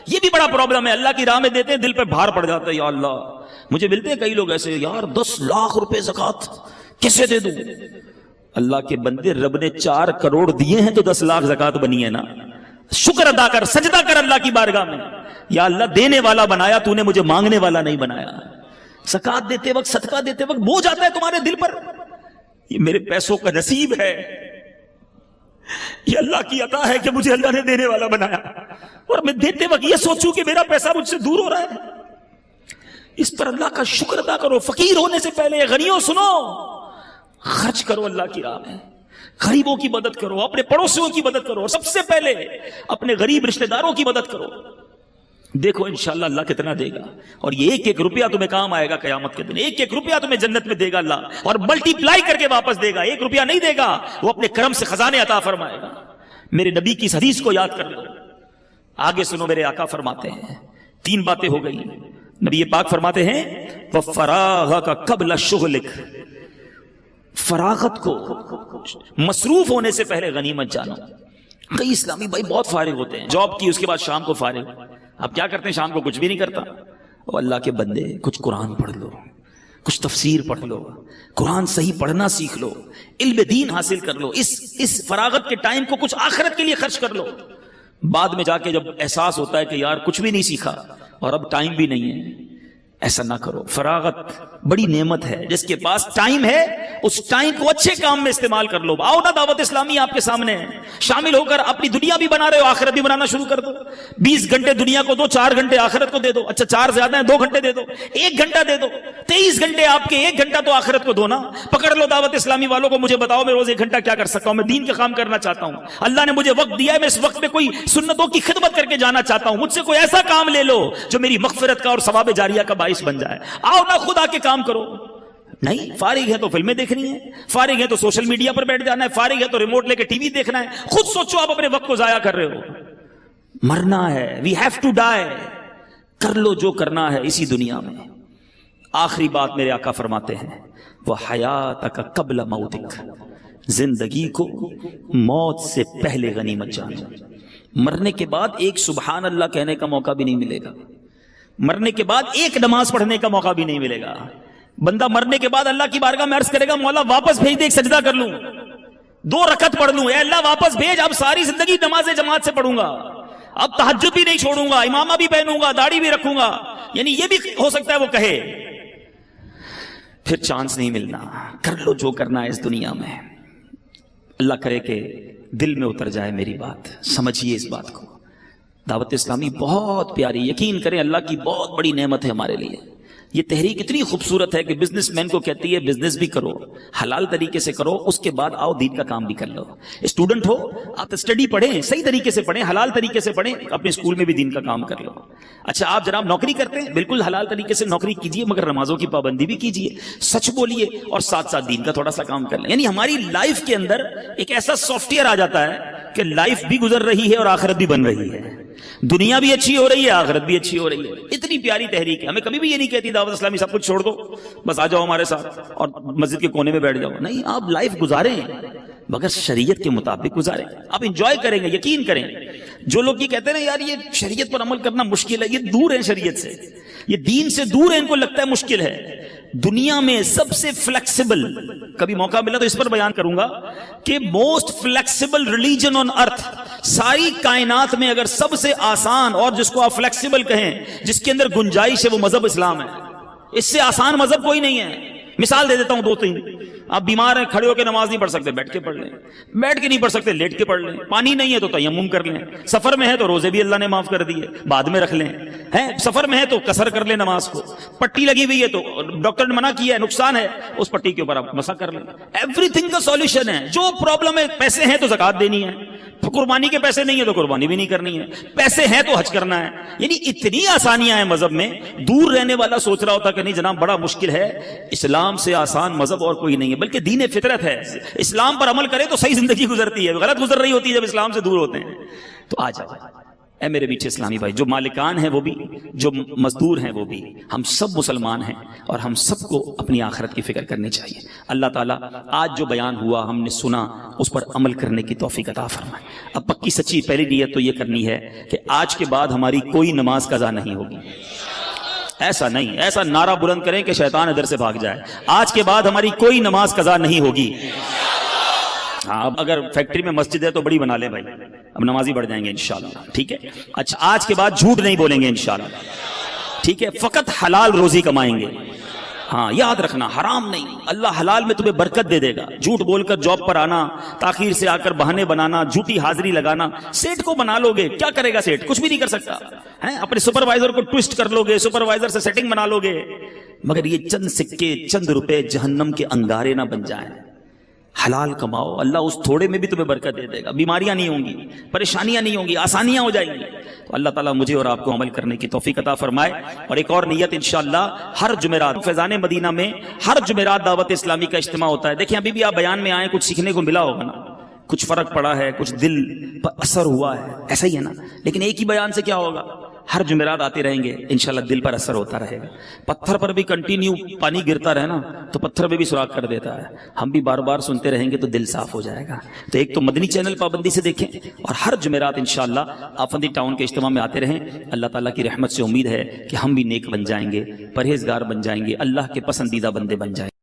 یہ بھی بڑا پرابلم ہے, اللہ کی راہ میں دیتے ہیں دل پہ بھار پڑ جاتا ہے. یا اللہ, مجھے ملتے ہیں کئی لوگ ایسے, یار 10 لاکھ روپے زکات کیسے دے دوں. اللہ کے بندے, رب نے 4 کروڑ دیے ہیں تو 10 لاکھ زکات بنی ہے نا. شکر ادا کر, سجدہ کر اللہ کی بارگاہ میں. یا اللہ, دینے والا بنایا تو نے, مجھے مانگنے والا نہیں بنایا. زکات دیتے وقت, صدقہ دیتے وقت بوجھ آتا ہے تمہارے دل پر, یہ میرے پیسوں کا نصیب ہے, یہ اللہ کی عطا ہے کہ مجھے اللہ نے دینے والا بنایا, اور میں دیتے وقت یہ سوچوں کہ میرا پیسہ مجھ سے دور ہو رہا ہے. اس پر اللہ کا شکر ادا کرو. فقیر ہونے سے پہلے غنیوں سنو, خرچ کرو اللہ کی راہ میں, غریبوں کی مدد کرو, اپنے پڑوسیوں کی مدد کرو, اور سب سے پہلے اپنے غریب رشتہ داروں کی مدد کرو. دیکھو انشاءاللہ اللہ کتنا دے گا, اور یہ 1-1 روپیہ تمہیں کام آئے گا قیامت کے دن. 1-1 روپیہ تمہیں جنت میں دے گا اللہ, اور ملٹی پلائی کر کے واپس دے گا. 1 روپیہ نہیں دے گا, وہ اپنے کرم سے خزانے عطا فرمائے گا. میرے نبی کی اس حدیث کو یاد کر لو. آگے سنو, میرے آقا فرماتے ہیں 3 باتیں ہو گئی. نبی پاک فرماتے ہیں وَفَرَاغَكَ قَبْلَ شُغْلِكَ, فراغت کو, مصروف ہونے سے پہلے غنیمت جانو. کئی اسلامی بھائی بہت فارغ ہوتے ہیں, جاب کی اس کے بعد شام کو فارغ. اب کیا کرتے ہیں, شام کو کچھ بھی نہیں کرتا. او اللہ کے بندے, کچھ قرآن پڑھ لو, کچھ تفسیر پڑھ لو, قرآن صحیح پڑھنا سیکھ لو, علم دین حاصل کر لو. اس فراغت کے ٹائم کو کچھ آخرت کے لیے خرچ کر لو. بعد میں جا کے جب احساس ہوتا ہے کہ یار کچھ بھی نہیں سیکھا اور اب ٹائم بھی نہیں ہے, ایسا نہ کرو. فراغت بڑی نعمت ہے. جس کے پاس ٹائم ہے اس ٹائم کو اچھے کام میں استعمال کر لو. آؤ نا, دعوت اسلامی آپ کے سامنے ہے, شامل ہو کر اپنی دنیا بھی بنا رہے ہو, آخرت بھی بنانا شروع کر دو. 20 گھنٹے دنیا کو دو, 4 گھنٹے آخرت کو دے دو. اچھا 4 زیادہ ہیں, 2 گھنٹے دے دو, 1 گھنٹہ دے دو. 23 گھنٹے آپ کے, 1 گھنٹہ تو آخرت کو دو نا. پکڑ لو دعوت اسلامی والوں کو, مجھے بتاؤ میں روز 1 گھنٹہ کیا کر سکتا ہوں. میں دین کا کام کرنا چاہتا ہوں, اللہ نے مجھے وقت دیا ہے, میں اس وقت میں کوئی سنتوں کی خدمت کر کے جانا چاہتا ہوں. مجھ سے کوئی ایسا کام لے لو جو میری مغفرت کا اور ثواب جاریہ کا باعث بن جائے. آؤ نا, خود آ کے کام کرو. نہیں, فارغ ہے تو فلمیں دیکھنی ہے, فارغ ہے تو سوشل میڈیا پر بیٹھ جانا ہے, فارغ ہے تو ریموٹ لے کے ٹی وی دیکھنا ہے. خود سوچو, آپ اپنے وقت کو ضائع کر رہے ہو. مرنا ہے, وی ہیو ٹو ڈائی. کر لو جو کرنا ہے اسی دنیا میں. آخری بات میرے آقا فرماتے ہیں وَحَيَاتَكَ قَبْلَ مَوْتِكَ, زندگی کو موت سے پہلے غنیمت جانو. مرنے کے بعد ایک سبحان اللہ کہنے کا موقع بھی نہیں ملے گا, مرنے کے بعد ایک نماز پڑھنے کا موقع بھی نہیں ملے گا. بندہ مرنے کے بعد اللہ کی بارگاہ میں عرض کرے گا, مولا واپس بھیج دے, ایک سجدہ کر لوں, 2 رکعت پڑھ لوں. اے اللہ واپس بھیج, اب ساری زندگی نماز جماعت سے پڑھوں گا, اب تہجد بھی نہیں چھوڑوں گا, امامہ بھی پہنوں گا, داڑھی بھی رکھوں گا. یعنی یہ بھی ہو سکتا ہے وہ کہے. پھر چانس نہیں ملنا. کر لو جو کرنا ہے اس دنیا میں. اللہ کرے کہ دل میں اتر جائے میری بات, سمجھیے اس بات کو. دعوت اسلامی بہت پیاری, یقین کریں اللہ کی بہت بڑی نعمت ہے ہمارے لیے. یہ تحریک اتنی خوبصورت ہے کہ بزنس مین کو کہتی ہے بزنس بھی کرو, حلال طریقے سے کرو, اس کے بعد آؤ دین کا کام بھی کر لو. اسٹوڈنٹ ہو آپ اسٹڈی پڑھیں, صحیح طریقے سے پڑھیں, حلال طریقے سے پڑھیں, اپنے اسکول میں بھی دین کا کام کر لو. اچھا آپ جناب نوکری کرتے ہیں, بالکل حلال طریقے سے نوکری کیجیے, مگر نمازوں کی پابندی بھی کیجیے, سچ بولیے, اور ساتھ ساتھ دین کا تھوڑا سا کام کر لیں. یعنی ہماری لائف کے اندر ایک ایسا سافٹ ویئر آ جاتا ہے کہ لائف بھی گزر رہی ہے اور آخرت بھی بن رہی ہے, دنیا بھی اچھی ہو رہی ہے, آخرت بھی اچھی ہو رہی ہے. اتنی پیاری تحریک ہے. ہمیں کبھی بھی یہ نہیں کہتی دعوت اسلامی سب کچھ چھوڑ دو, بس آ جاؤ ہمارے ساتھ اور مسجد کے کونے میں بیٹھ جاؤ. نہیں, آپ لائف گزاریں مگر شریعت کے مطابق گزاریں. آپ انجوائے کریں گے, یقین کریں. جو لوگ یہ کہتے ہیں نا یار یہ شریعت پر عمل کرنا مشکل ہے, یہ دور ہیں شریعت سے, یہ دین سے دور ہے, ان کو لگتا ہے مشکل ہے. دنیا میں سب سے فلیکسیبل, کبھی موقع ملا تو اس پر بیان کروں گا کہ موسٹ فلیکسیبل ریلیجن آن ارتھ, ساری کائنات میں اگر سب سے آسان اور جس کو آپ فلیکسیبل کہیں, جس کے اندر گنجائش ہے, وہ مذہب اسلام ہے. اس سے آسان مذہب کوئی نہیں ہے. مثال دے دیتا ہوں 2-3. آپ بیمار ہیں, کھڑے ہو کے نماز نہیں پڑھ سکتے, بیٹھ کے پڑھ لیں. بیٹھ کے نہیں پڑھ سکتے, لیٹ کے پڑھ لیں. پانی نہیں ہے تو تیمم کر لیں. سفر میں ہے تو روزے بھی اللہ نے معاف کر دیے, بعد میں رکھ لیں. سفر میں ہے تو قصر کر لیں نماز کو. پٹی لگی ہوئی ہے تو ڈاکٹر نے منع کیا ہے, نقصان ہے, اس پٹی کے اوپر آپ مسح کر لیں. ایوری تھنگ کا سولوشن ہے. جو پرابلم ہے, پیسے ہیں تو زکات دینی ہے, قربانی کے پیسے نہیں ہے تو قربانی بھی نہیں کرنی ہے، پیسے ہیں تو حج کرنا ہے. یعنی اتنی آسانیاں ہیں مذہب میں. دور رہنے والا سوچ رہا ہوتا کہ نہیں جناب بڑا مشکل ہے. اسلام سے آسان مذہب اور کوئی نہیں ہے، بلکہ دین فطرت ہے. اسلام پر عمل کرے تو صحیح زندگی گزرتی ہے، غلط گزر رہی ہوتی ہے جب اسلام سے دور ہوتے ہیں. تو آ جاؤ اے میرے میٹھے اسلامی بھائی، جو مالکان ہیں وہ بھی، جو مزدور ہیں وہ بھی، ہم سب مسلمان ہیں اور ہم سب کو اپنی آخرت کی فکر کرنی چاہیے. اللہ تعالیٰ آج جو بیان ہوا ہم نے سنا اس پر عمل کرنے کی توفیق عطا فرمائے. اب پکی سچی پہلی نیت تو یہ کرنی ہے کہ آج کے بعد ہماری کوئی نماز قضا نہیں ہوگی. ایسا نہیں، ایسا نعرہ بلند کریں کہ شیطان ادھر سے بھاگ جائے. آج کے بعد ہماری کوئی نماز قضا نہیں ہوگی. ہاں اب اگر فیکٹری میں مسجد ہے تو بڑی بنا لیں بھائی، اب نمازی بڑھ جائیں گے انشاءاللہ. ٹھیک ہے. اچھا آج کے بعد جھوٹ نہیں بولیں گے انشاءاللہ. ٹھیک ہے. فقط حلال روزی کمائیں گے. ہاں یاد رکھنا، حرام نہیں. اللہ حلال میں تمہیں برکت دے دے گا. جھوٹ بول کر جاب پر آنا، تاخیر سے آ کر بہانے بنانا، جھوٹی حاضری لگانا. سیٹ کو بنا لو گے، کیا کرے گا سیٹ؟ کچھ بھی نہیں کر سکتا. اپنے سپروائزر کو ٹوسٹ کر لو گے، سپروائزر سے سیٹنگ بنا لو گے، مگر یہ چند سکے چند روپے جہنم کے انگارے نہ بن جائیں. حلال کماؤ، اللہ اس تھوڑے میں بھی تمہیں برکت دے دے گا. بیماریاں نہیں ہوں گی، پریشانیاں نہیں ہوں گی، آسانیاں ہو جائیں گی. تو اللہ تعالیٰ مجھے اور آپ کو عمل کرنے کی توفیق عطا فرمائے. اور ایک اور نیت انشاءاللہ، ہر جمعرات فیضان مدینہ میں ہر جمعرات دعوت اسلامی کا اجتماع ہوتا ہے. دیکھیں ابھی بھی آپ بیان میں آئے، کچھ سیکھنے کو ملا ہوگا نا، کچھ فرق پڑا ہے، کچھ دل پر اثر ہوا ہے، ایسا ہی ہے نا. لیکن ایک ہی بیان سے کیا ہوگا؟ ہر جمعرات آتے رہیں گے انشاءاللہ دل پر اثر ہوتا رہے گا. پتھر پر بھی کنٹینیو پانی گرتا رہے نا تو پتھر میں بھی سوراخ کر دیتا ہے. ہم بھی بار بار سنتے رہیں گے تو دل صاف ہو جائے گا. تو ایک تو مدنی چینل پابندی سے دیکھیں اور ہر جمعرات انشاءاللہ آفندی ٹاؤن کے اجتماع میں آتے رہیں. اللہ تعالیٰ کی رحمت سے امید ہے کہ ہم بھی نیک بن جائیں گے، پرہیزگار بن جائیں گے، اللہ کے پسندیدہ بندے بن جائیں گے.